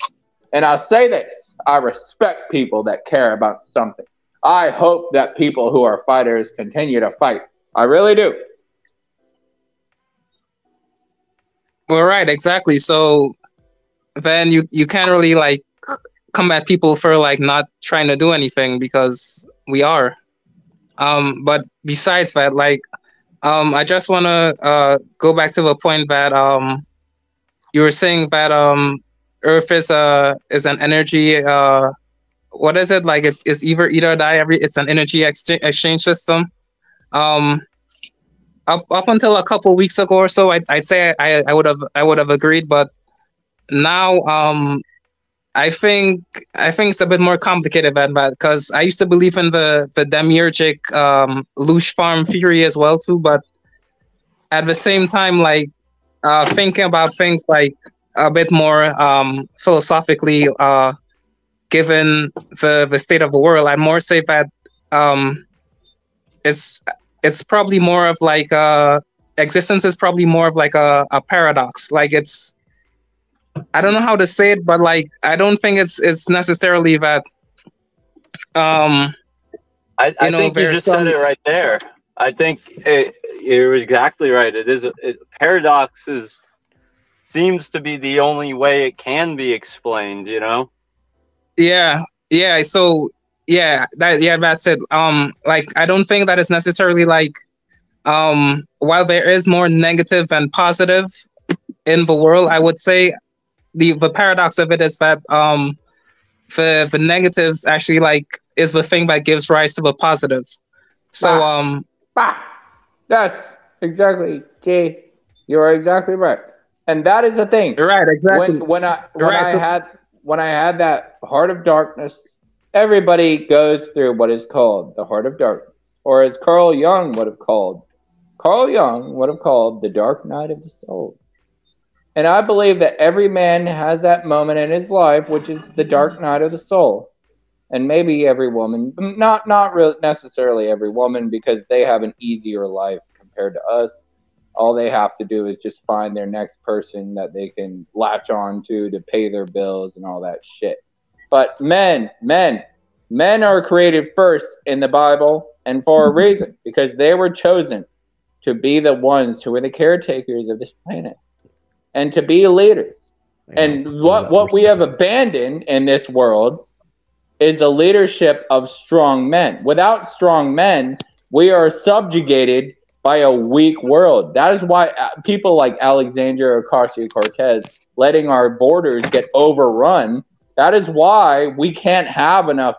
And I'll say this. I respect people that care about something. I hope that people who are fighters continue to fight. I really do. Well, right, exactly. So then you can't really like come at people for like not trying to do anything because we are. But besides that, like, I just want to go back to the point that you were saying that Earth is an energy. What is it like? It's either eat or die. It's an energy exchange system. Up until a couple weeks ago or so, I'd say I would have agreed, but now I think it's a bit more complicated than that because I used to believe in the demiurgic Lush farm theory as well too, but at the same time, like thinking about things like a bit more philosophically, given the state of the world, I'd more say that it's probably more of like existence is probably more of like a paradox. Like it's, I don't know how to say it, but like I don't think it's necessarily that. I think you just said it right there. I think you're exactly right. It is paradox seems to be the only way it can be explained. You know. Yeah. So that's it. Like I don't think that it's necessarily like while there is more negative and positive in the world, I would say the paradox of it is that the negatives actually like is the thing that gives rise to the positives. So that's exactly, Jay. You are exactly right, and that is the thing. Right, exactly. When I had that heart of darkness, everybody goes through what is called the heart of darkness, or as Carl Jung would have called the dark night of the soul. And I believe that every man has that moment in his life, which is the dark night of the soul. And maybe every woman, not really necessarily every woman, because they have an easier life compared to us. All they have to do is just find their next person that they can latch on to pay their bills and all that shit. But men are created first in the Bible, and for a reason, because they were chosen to be the ones who are the caretakers of this planet and to be leaders. And what we have abandoned in this world is a leadership of strong men. Without strong men, we are subjugated by a weak world. That is why people like Alexandria Ocasio-Cortez letting our borders get overrun. That is why we can't have enough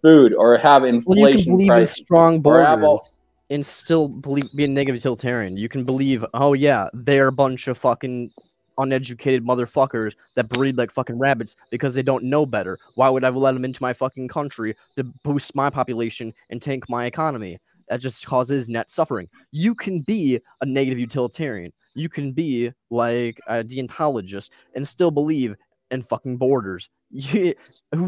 food or have inflation. Well, you can believe in strong borders or and still be a negative utilitarian. You can believe, oh yeah, they're a bunch of fucking uneducated motherfuckers that breed like fucking rabbits because they don't know better. Why would I let them into my fucking country to boost my population and tank my economy? That just causes net suffering. You can be a negative utilitarian. You can be like a deontologist and still believe in fucking borders. Who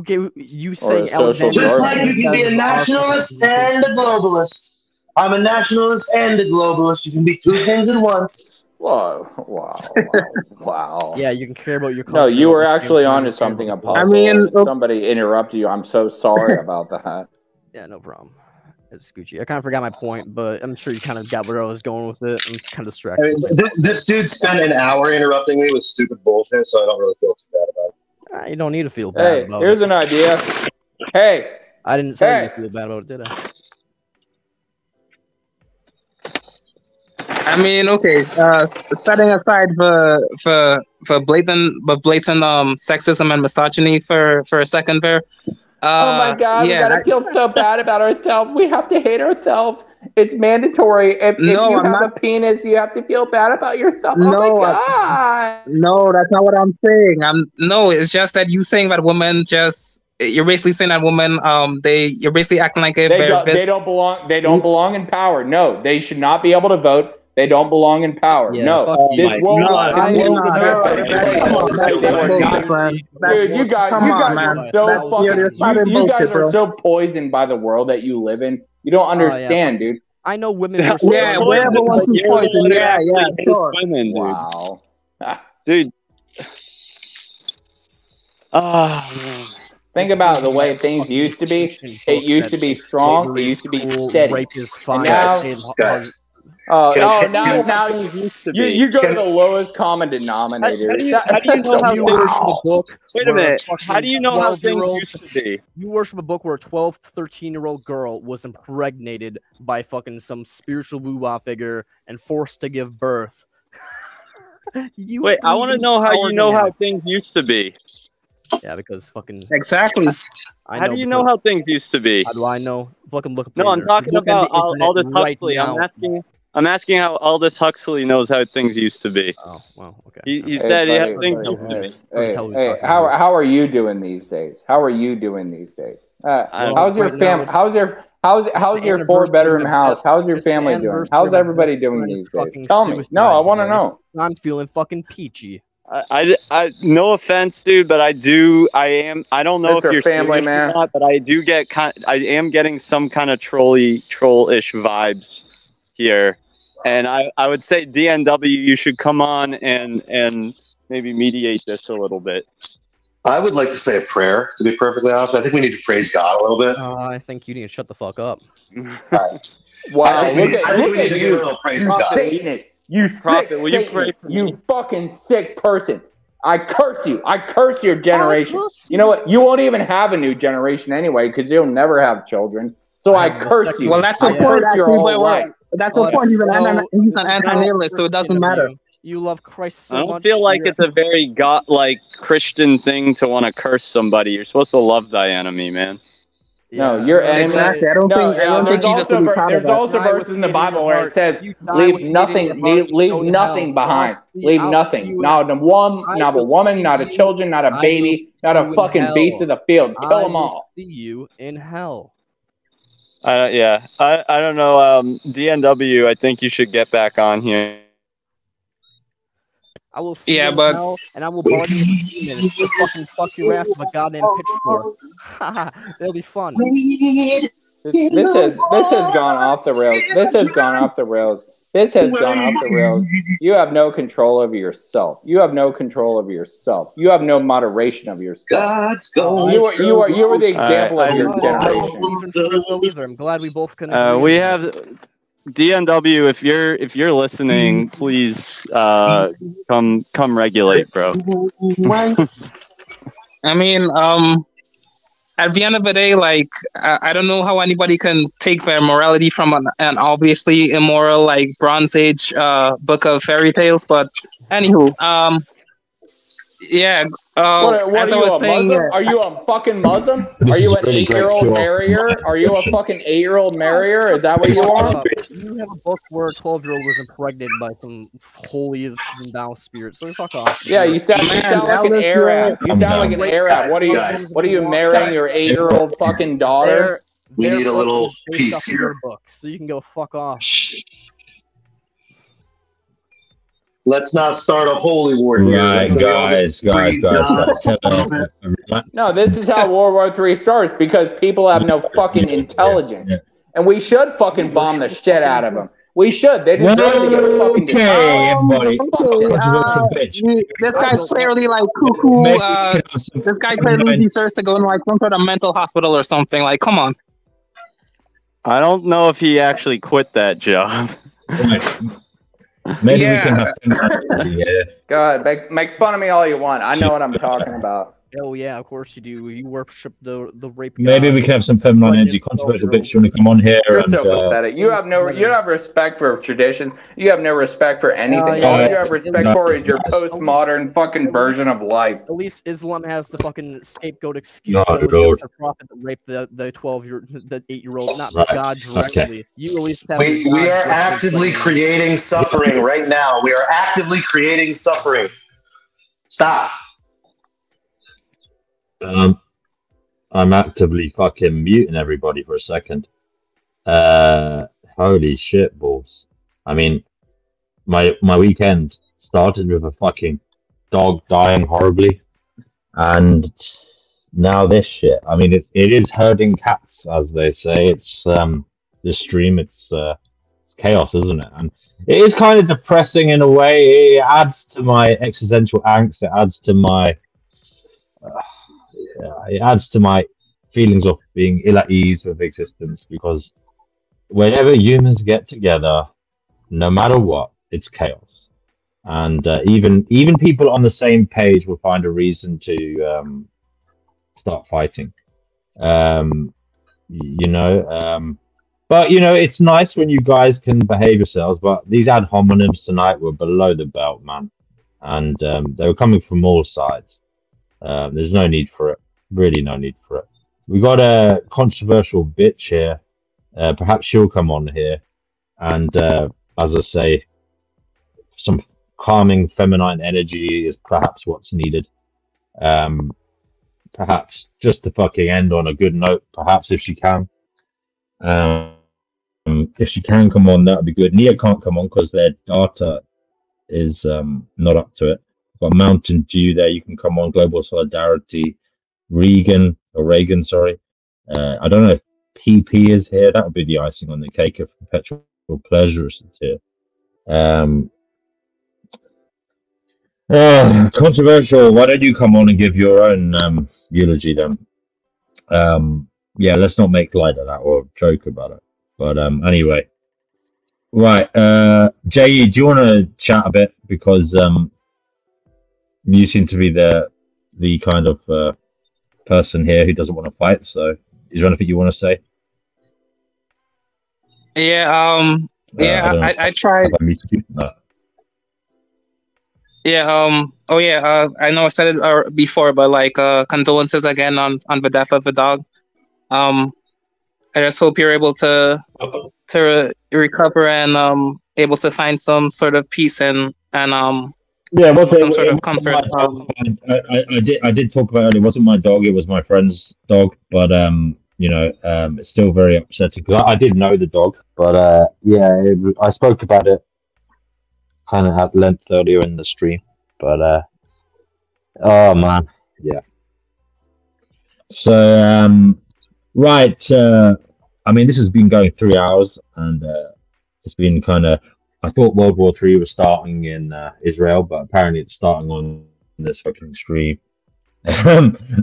gave you saying just like you can be a nationalist and a globalist. I'm a nationalist and a globalist. You can be two things at once. Wow. Yeah, you can care about your country. No, you were actually onto something, Apostle. I mean, somebody interrupted you. I'm so sorry about that. Yeah, no problem. It's Gucci. I kind of forgot my point, but I'm sure you kind of got where I was going with it. I'm kind of distracted. I mean, this dude spent an hour interrupting me with stupid bullshit, so I don't really feel too bad about it. You don't need to feel bad about it. Here's an idea. Hey. I didn't say you feel bad about it, did I? I mean, okay. Setting aside for blatant sexism and misogyny for a second there. Oh my God! We gotta feel so bad about ourselves. We have to hate ourselves. It's mandatory. If you have a penis, you have to feel bad about yourself. Oh my God! No, that's not what I'm saying. It's just that you saying that women just. You're basically saying that women, you're basically acting like they don't belong. They don't belong in power. No, they should not be able to vote. They don't belong in power. Yeah, no, this world. Dude, you guys are so poisoned by the world that you live in. You don't understand, dude. I know women. We're the ones who poison. Yeah, sure. Women, dude. Wow, dude. Think about the way things used to be. It used to be strong. It used to be steady. And now, now you go to the lowest common denominator. How do you know how things worship a book? Wait a minute. How do you know how things used to be? You worship a book where a 12, 13-year-old girl was impregnated by fucking some spiritual woo-wah figure and forced to give birth. Wait, I want to know how you know how things used to be. Yeah, because fucking... Exactly. How do you know how things used to be? How do I know? Fucking look up. No, I'm talking about Aldous Huxley. I'm asking how Aldous Huxley knows how things used to be. Oh, well, okay. He said things. Hey, how are you doing these days? How are you doing these days? How's your family? How's your 4-bedroom house? How's your family doing? How's everybody doing these days? Tell me. No, I want to know. I'm feeling fucking peachy. I no offense, dude, but I don't know if you're family man, or not, but I am getting some kind of trollish vibes here, and I would say DNW, you should come on and maybe mediate this a little bit. I would like to say a prayer, to be perfectly honest. I think we need to praise God a little bit. I think you need to shut the fuck up. Wow, I think we need to give a little praise to God. Satanist. You sick will you pray Satanist. for You me? fucking sick person. I curse you. I curse your generation. You know what? You won't even have a new generation anyway because you'll never have children. So I curse you. Well, that's the I point. curse your Actually, whole life. that's the point. He's an anti-nihilist, so it doesn't matter. You love Christ so I much. don't feel like it's a very God-like Christian thing to want to curse somebody. You're supposed to love thy enemy, man. No, your enemy. Exactly. I don't think Jesus also, would be proud of there's that. also verses in the Bible where it says, "Leave nothing, leave nothing behind. Leave nothing. Not a woman, not a children, not a baby, not a fucking beast of the field. Kill them all." See you in hell. Yeah, I don't know. DNW, I think you should get back on here. I will see you in hell, and I will bar you for minutes. Just fucking fuck your ass with a goddamn pitchfork. It'll be fun. This has gone off the rails. This has gone off the rails. This has gone off the rails. You have no control over yourself. You have no control over yourself. You have no moderation of yourself. You are the example of your generation. I'm glad we both can agree. We have DNW. If you're listening, please come regulate, bro. I mean, at the end of the day, like, I don't know how anybody can take their morality from an obviously immoral, like, Bronze Age book of fairy tales. But anywho, yeah. As I was saying, are you a fucking Muslim? Are you an 8-year-old marrier? Are you a fucking 8-year-old marrier? Is that what you are? You have a book where a 12-year-old was impregnated by some holy thou spirit. So fuck off. Yeah, you sound like an Arab. You sound like an Arab. What are you marrying your 8-year-old fucking daughter? We need a little peace here. Book, so you can go fuck off. Let's not start a holy war here. Right, guys. No, this is how World War III starts because people have no fucking intelligence. And we should fucking bomb the shit out of them. We should. They deserve to get fucking this guy's clearly like cuckoo. This guy clearly deserves to go in like some sort of mental hospital or something. Like, come on. I don't know if he actually quit that job. Maybe we can have Go ahead, make fun of me all you want. I know what I'm talking about. Oh yeah, of course you do. You worship the rape. Maybe we can have some feminine energy. Controversial bitch, you want to come on here? You're so pathetic. You have respect for traditions. You have no respect for anything. All you have respect for is your postmodern fucking version of life. At least Islam has the fucking scapegoat excuse. It was just a prophet that raped the 8-year-old, not God directly. You at least have. We are actively creating suffering right now. We are actively creating suffering. Stop. I'm actively fucking muting everybody for a second. Holy shit balls. I mean, my weekend started with a fucking dog dying horribly, and now this shit. I mean, it is herding cats, as they say. It's this stream. It's chaos, isn't it? And it is kind of depressing in a way. It adds to my existential angst. It adds to my feelings of being ill at ease with existence, because whenever humans get together, no matter what, it's chaos. And even people on the same page will find a reason to start fighting. But it's nice when you guys can behave yourselves. But these ad hominems tonight were below the belt, man, and they were coming from all sides. There's no need for it. Really no need for it. We got a controversial bitch here. Perhaps she'll come on here. And as I say, some calming feminine energy is perhaps what's needed. Perhaps just to fucking end on a good note, perhaps if she can. If she can come on, that would be good. Nia can't come on because their data is not up to it. Got Mountain Dew there. You can come on. Global Solidarity. Reagan. Sorry. I don't know if PP is here. That would be the icing on the cake if Perpetual Pleasures is here. Controversial. Why don't you come on and give your own eulogy then? Yeah, let's not make light of that or joke about it. But anyway, right. Jay, do you want to chat a bit because you seem to be the kind of person here who doesn't want to fight. So, is there anything you want to say? Yeah. I tried. Have I muted you? No. Yeah. Oh yeah. I know I said it before, but like, condolences again on the death of the dog. I just hope you're able to recover and able to find some sort of peace and Yeah, some sort of comfort. I did talk about it. It wasn't my dog; it was my friend's dog. But it's still very upsetting because I did know the dog. But I spoke about it kind of at length earlier in the stream. But oh man, yeah. So right. I mean, this has been going 3 hours, and it's been kind of. I thought World War III was starting in Israel, but apparently it's starting on this fucking stream.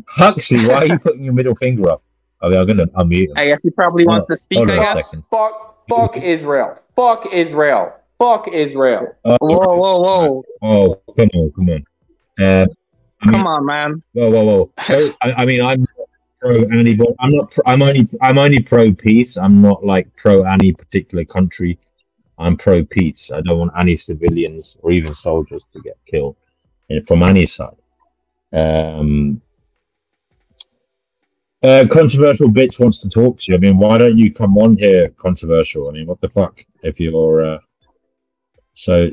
Huxley, why are you putting your middle finger up? I mean, I'm gonna unmute him. I guess he probably wants to speak. I guess. Fuck Israel. Fuck Israel. Fuck Israel. Whoa. Oh, come on. Come on, man. Whoa. So, I mean, I'm pro any, but I'm not. I'm only pro peace. I'm not like pro any particular country. I'm pro peace. I don't want any civilians or even soldiers to get killed from any side. Controversial Bits wants to talk to you. I mean, why don't you come on here, Controversial? I mean, what the fuck? If you're so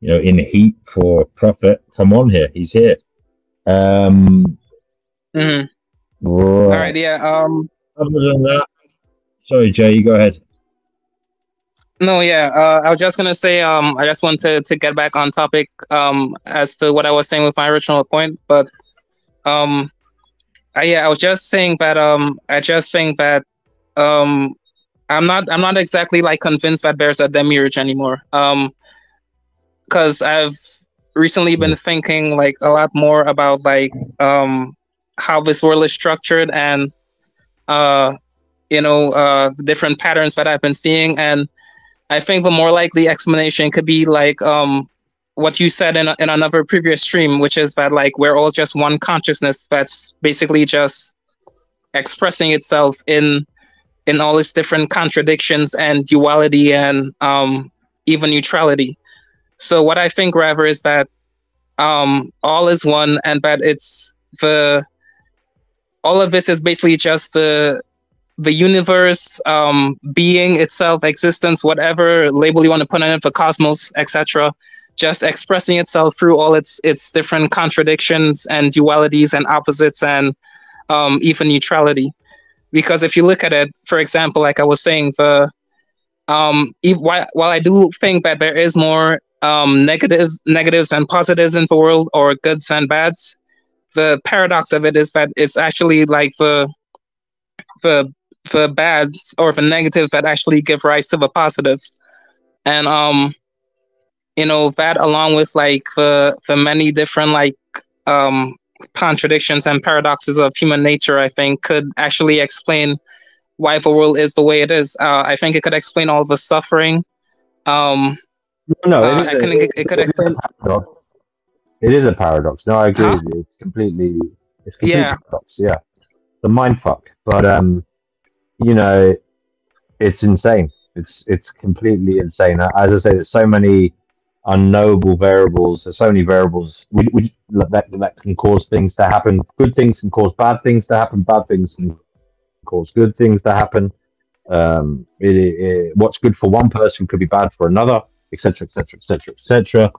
in heat for profit, come on here. He's here. Mm-hmm. Right. All right. Yeah. Other than that, sorry, Jay, you go ahead. No, yeah. I was just gonna say, I just wanted to get back on topic, as to what I was saying with my original point. But, I was just saying that, I just think that, I'm not exactly like convinced that there's a demiurge anymore. Because I've recently been thinking like a lot more about like, how this world is structured and, the different patterns that I've been seeing. And I think the more likely explanation could be like what you said in another previous stream, which is that like we're all just one consciousness that's basically just expressing itself in all its different contradictions and duality and even neutrality. So what I think rather is that all is one, and that it's all of this is basically just the universe, being itself, existence, whatever label you want to put on it, the cosmos, etc., just expressing itself through all its different contradictions and dualities and opposites and even neutrality. Because if you look at it, for example, like I was saying, while I do think that there is more negatives and positives in the world, or goods and bads, the paradox of it is that it's actually like the bads or the negatives that actually give rise to the positives. And that along with like the many different like contradictions and paradoxes of human nature, I think could actually explain why the world is the way it is. I think it could explain all the suffering. It could explain. It is a paradox. No, I agree with you. It's completely paradox. Yeah, the mind fuck. But it's insane. It's completely insane. As I say, there's so many unknowable variables. There's so many variables that can cause things to happen. Good things can cause bad things to happen. Bad things can cause good things to happen. What's good for one person could be bad for another, etc., etc., etc., etc.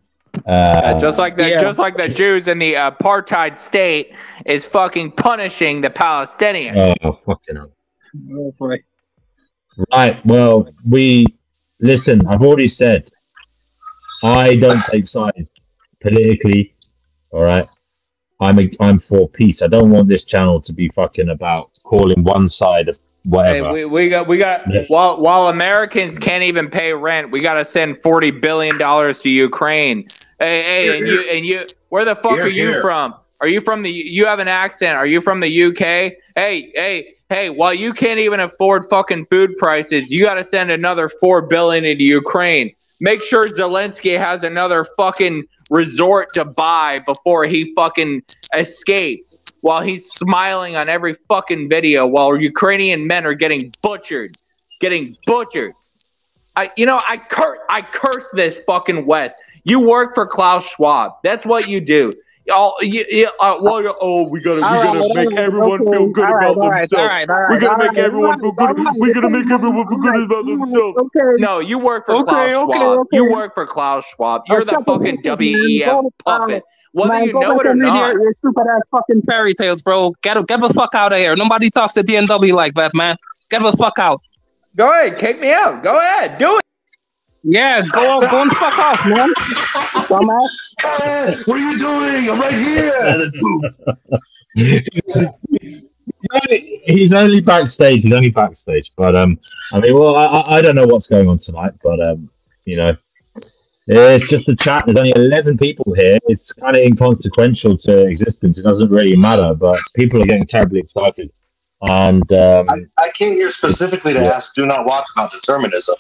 Just like the Jews in the apartheid state is fucking punishing the Palestinians. Oh, fucking hell. Oh, boy. Right. Well, listen. I've already said I don't take sides politically. All right. I'm for peace. I don't want this channel to be fucking about calling one side of whatever. Hey, we got while Americans can't even pay rent, we got to send $40 billion to Ukraine. Hey, and you, where the fuck are you from? Are you from the? You have an accent. Are you from the UK? Hey! While you can't even afford fucking food prices, you got to send another $4 billion into Ukraine. Make sure Zelensky has another fucking resort to buy before he fucking escapes. While he's smiling on every fucking video, while Ukrainian men are getting butchered. I curse this fucking West. You work for Klaus Schwab. That's what you do. We gotta make everyone feel good about themselves. We gotta make everyone feel good. We gotta make everyone feel good about themselves. No, you work for Klaus Schwab. You work for Klaus Schwab. You're the fucking WEF puppet. Whether you know it or not. Your stupid ass fucking fairy tales, bro. Get the fuck out of here. Nobody talks to DNW like that, man. Get the fuck out. Go ahead, kick me out. Go ahead, do it. Yeah, go and fuck off, man. Dumbass. Hey, what are you doing? I'm right here. And then boom. He's only backstage. But I mean, well, I don't know what's going on tonight, but you know, it's just a chat. There's only 11 people here. It's kind of inconsequential to existence. It doesn't really matter, but people are getting terribly excited. And I came here specifically to ask Do Not Watch about determinism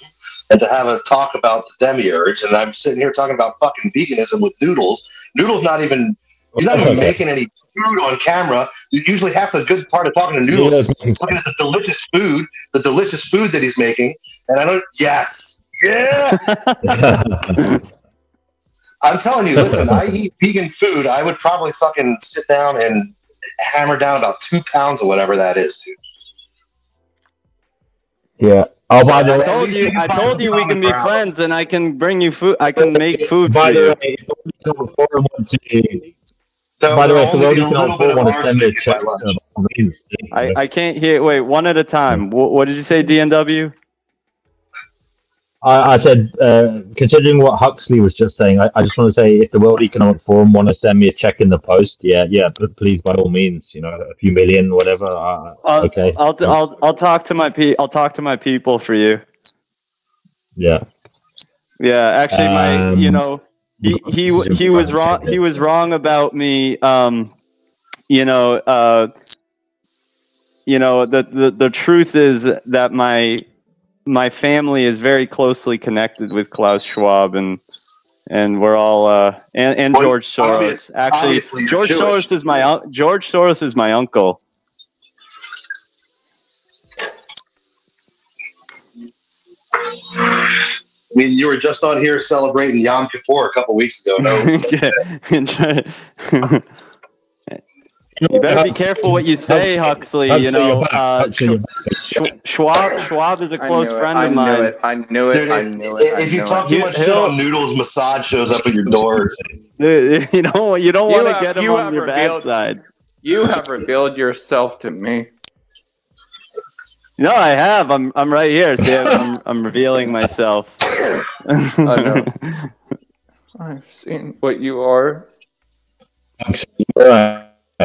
and to have a talk about the demiurge. And I'm sitting here talking about fucking veganism with Noodles. Noodles he's not even making any food on camera. Usually half the good part of talking to Noodles is looking at the delicious food that he's making. And I don't, yeah. I'm telling you, listen, I eat vegan food. I would probably fucking sit down and hammer down about 2 pounds or whatever that is, dude. Yeah. Oh, by the way, I told you we can be friends, and I can bring you food. I can make food for you. By the way, if the world can want to send me a chat, I can't hear. Wait, one at a time. What did you say, DNW? I said, considering what Huxley was just saying, I just want to say, if the World Economic Forum want to send me a check in the post, yeah, please, by all means, you know, a few million, whatever. Okay. I'll talk to my people for you. Yeah. Yeah, actually, he was wrong. He was wrong about me. The truth is that my family is very closely connected with Klaus Schwab, and we're all and George Soros. Actually, George Soros is my uncle. I mean, you were just on here celebrating Yom Kippur a couple weeks ago. No. You better be careful what you say, Huxley. You know, Schwab is a close friend of mine. I knew it. If you talk too much shit on Noodles, Massage shows up at your door. You don't want to get him on your bad side. You have revealed yourself to me. No, I have. I'm right here. See, I'm revealing myself. I know. I've seen what you are.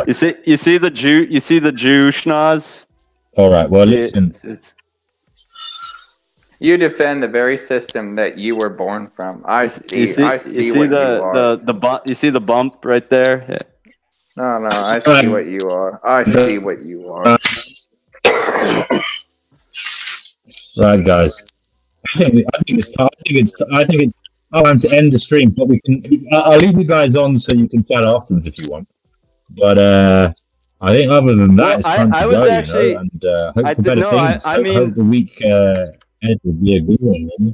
You see the Jew schnoz? All right. Well, listen. You defend the very system that you were born from. I see what you are. You see the bump right there? Yeah. No, I see what you are. I see what you are. Right, guys. I think it's time to end the stream, but I'll leave you guys on so you can chat afterwards if you want. But I think other than that, it's time to go. Actually, you know, and hope for better things. I hope the week ends will be a good one.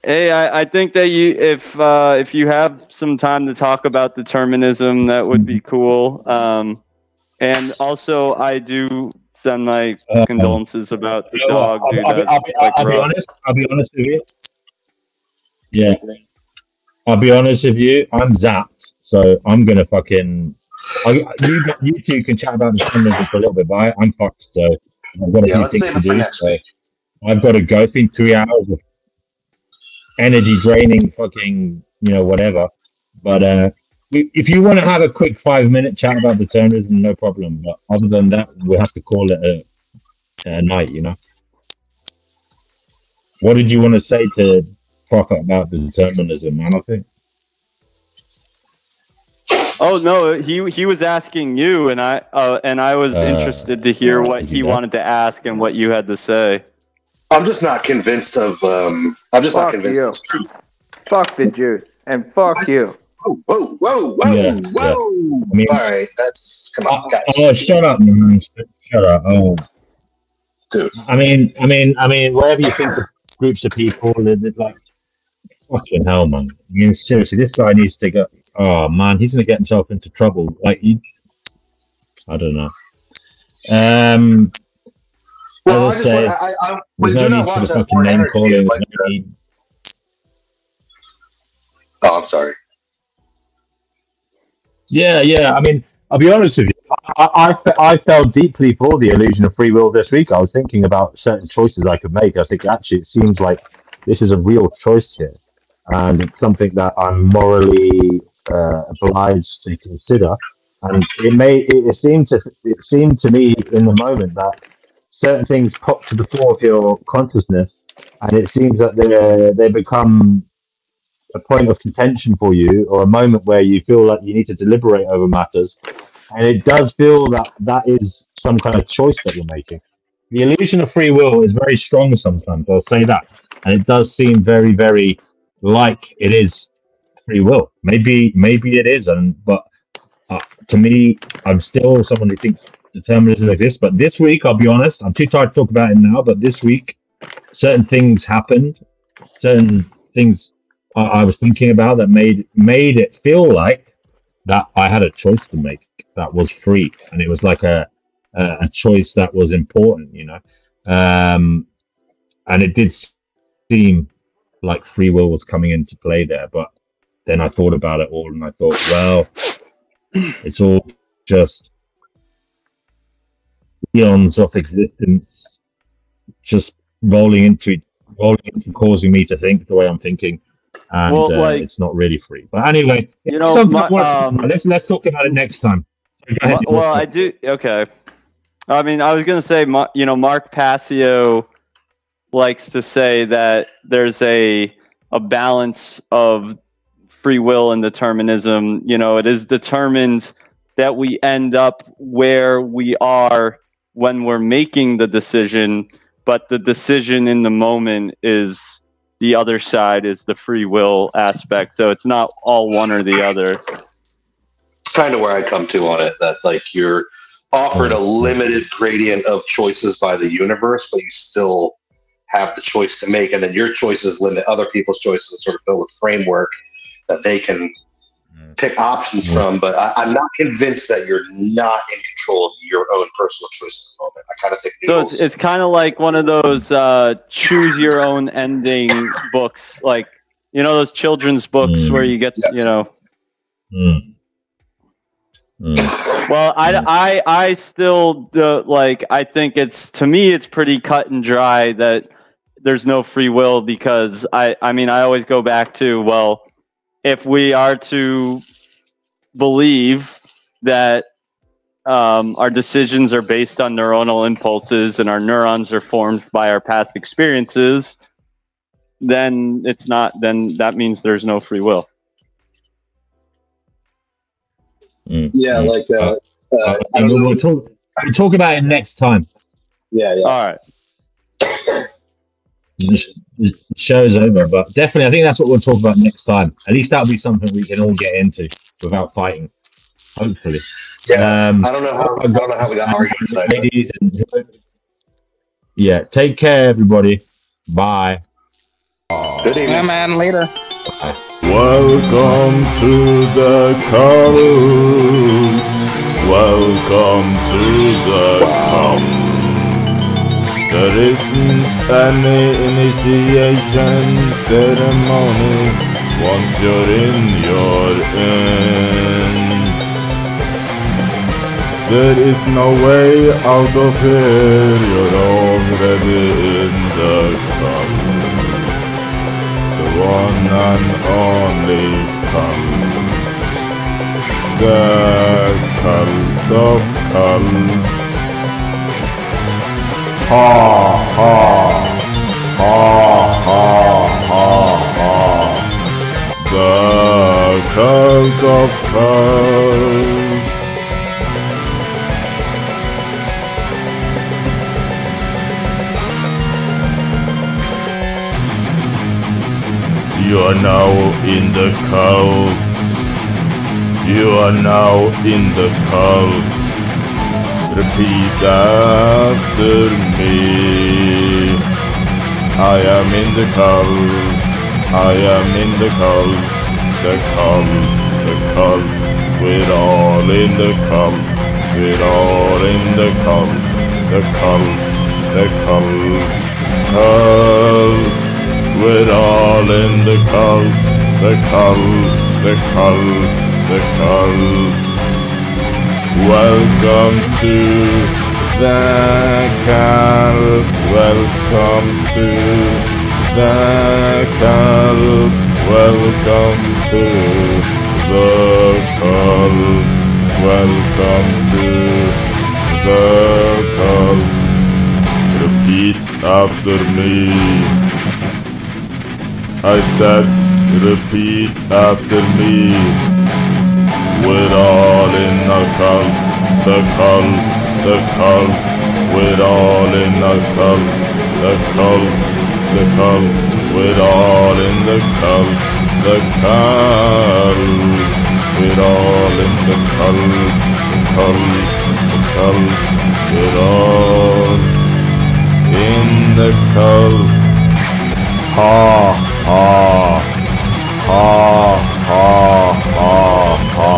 Hey, I think that if you have some time to talk about determinism, that would be cool. And also, I do send my condolences about the dog. I'll be honest with you. Yeah, I'll be honest with you. I'm zapped, so I'm gonna fucking. You two can chat about this for a little bit, but I'm fucked. So I've got a few things to do. So I've got to go. It's been 3 hours of energy draining, fucking, whatever. But if you want to have a quick 5-minute chat about determinism, no problem. But other than that, we have to call it a night. What did you want to say to Prophet about the determinism, man? I think. Oh no, he was asking you, and I was interested to hear what he wanted to ask and what you had to say. I'm just not convinced of. I'm just not convinced. You. It's true. Fuck the Jews and fuck you. Whoa! Yeah. I mean, all right, that's come on, guys. Oh, shut up, man! Shut up! Oh, dude. I mean, whatever you think of groups of people, they're like, fucking hell, man. I mean, seriously, this guy needs to go. Oh man, he's gonna get himself into trouble. Like, I don't know. Well, I do not watch that for energy. Like, oh, I'm sorry. Yeah. I mean, I'll be honest with you. I felt deeply for the illusion of free will this week. I was thinking about certain choices I could make. I think actually it seems like this is a real choice here, and it's something that I'm morally obliged to consider. And it seemed to me in the moment that certain things pop to the fore of your consciousness, and it seems that they become a point of contention for you, or a moment where you feel like you need to deliberate over matters. And it does feel that is some kind of choice that you're making. The illusion of free will is very strong sometimes, I'll say that. And it does seem very, very like it is free will. Maybe it isn't, but to me, I'm still someone who thinks determinism exists. But this week, I'll be honest, I'm too tired to talk about it now, but this week, certain things happened, certain things I was thinking about that made it feel like that I had a choice to make that was free, and it was like a choice that was important, you know. And it did seem like free will was coming into play there, but then I thought about it all, and I thought, well, it's all just eons of existence, just rolling into causing me to think the way I'm thinking. And it's not really free. But anyway, you know, let's talk about it next time. Well, I do. Okay. I mean, I was going to say, Mark Passio likes to say that there's a balance of free will and determinism. You know, it is determined that we end up where we are when we're making the decision, but the decision in the moment is the other side, is the free will aspect. So it's not all one or the other. Kind of where I come to on it, that like you're offered a limited gradient of choices by the universe, but you still have the choice to make, and then your choices limit other people's choices and sort of build a framework that they can pick options from. But I'm not convinced that you're not in control of your own personal choice at the moment. I kind of think so. It's kind of like one of those choose your own ending books, like, you know, those children's books where you get to, you know. Well, I still like, I think to me it's pretty cut and dry that there's no free will, because I mean I always go back to, well, if we are to believe that our decisions are based on neuronal impulses and our neurons are formed by our past experiences, then that means there's no free will. Yeah, like we'll talk about it next time. Yeah. All right. The show's over, but definitely I think that's what we'll talk about next time. At least that'll be something we can all get into without fighting, hopefully. Yeah. I don't know how we got argued tonight. Ladies yeah, take care, everybody. Bye. Good evening. Yeah, man. Later. Bye. Welcome to the cult. Welcome to the cult. There isn't any initiation ceremony. Once you're in, you're in. There is no way out of here. You're already in the cult. The one and only cult. The cult of cults. Ha ha ha ha ha ha. The cult of cults. You are now in the cult. You are now in the cult. Repeat after me. I am in the cult. I am in the cult. The cult. The cult. We're all in the cult. We're all in the cult. The cult. The cult. Cult. We're all in the cult. The cult. The cult. The cult. Welcome to the cult. Welcome to the cult. Welcome to the cult. Welcome to the cult. Repeat after me. I said, repeat after me. We're all in the cult, the cult, the cult. We're all in the cult, the cult, the cult. We're all in the cult, the cult. We're all in the cult, the cult, the cult. We're all in the cult. Ha ha ha ha ha ha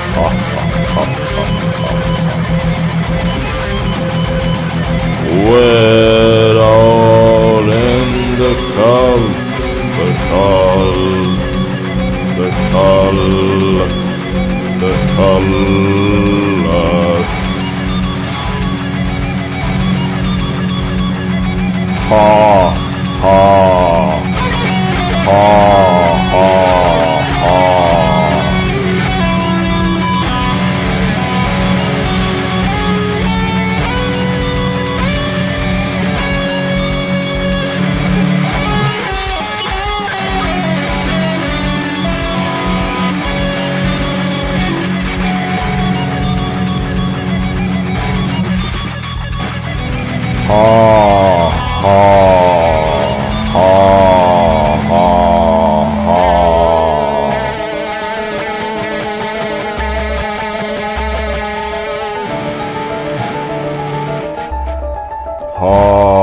ha ha. We're all in the cult, the cult, the cult, the cult. Ha ha ha ha ha. Ha ha ha ha ha. Ha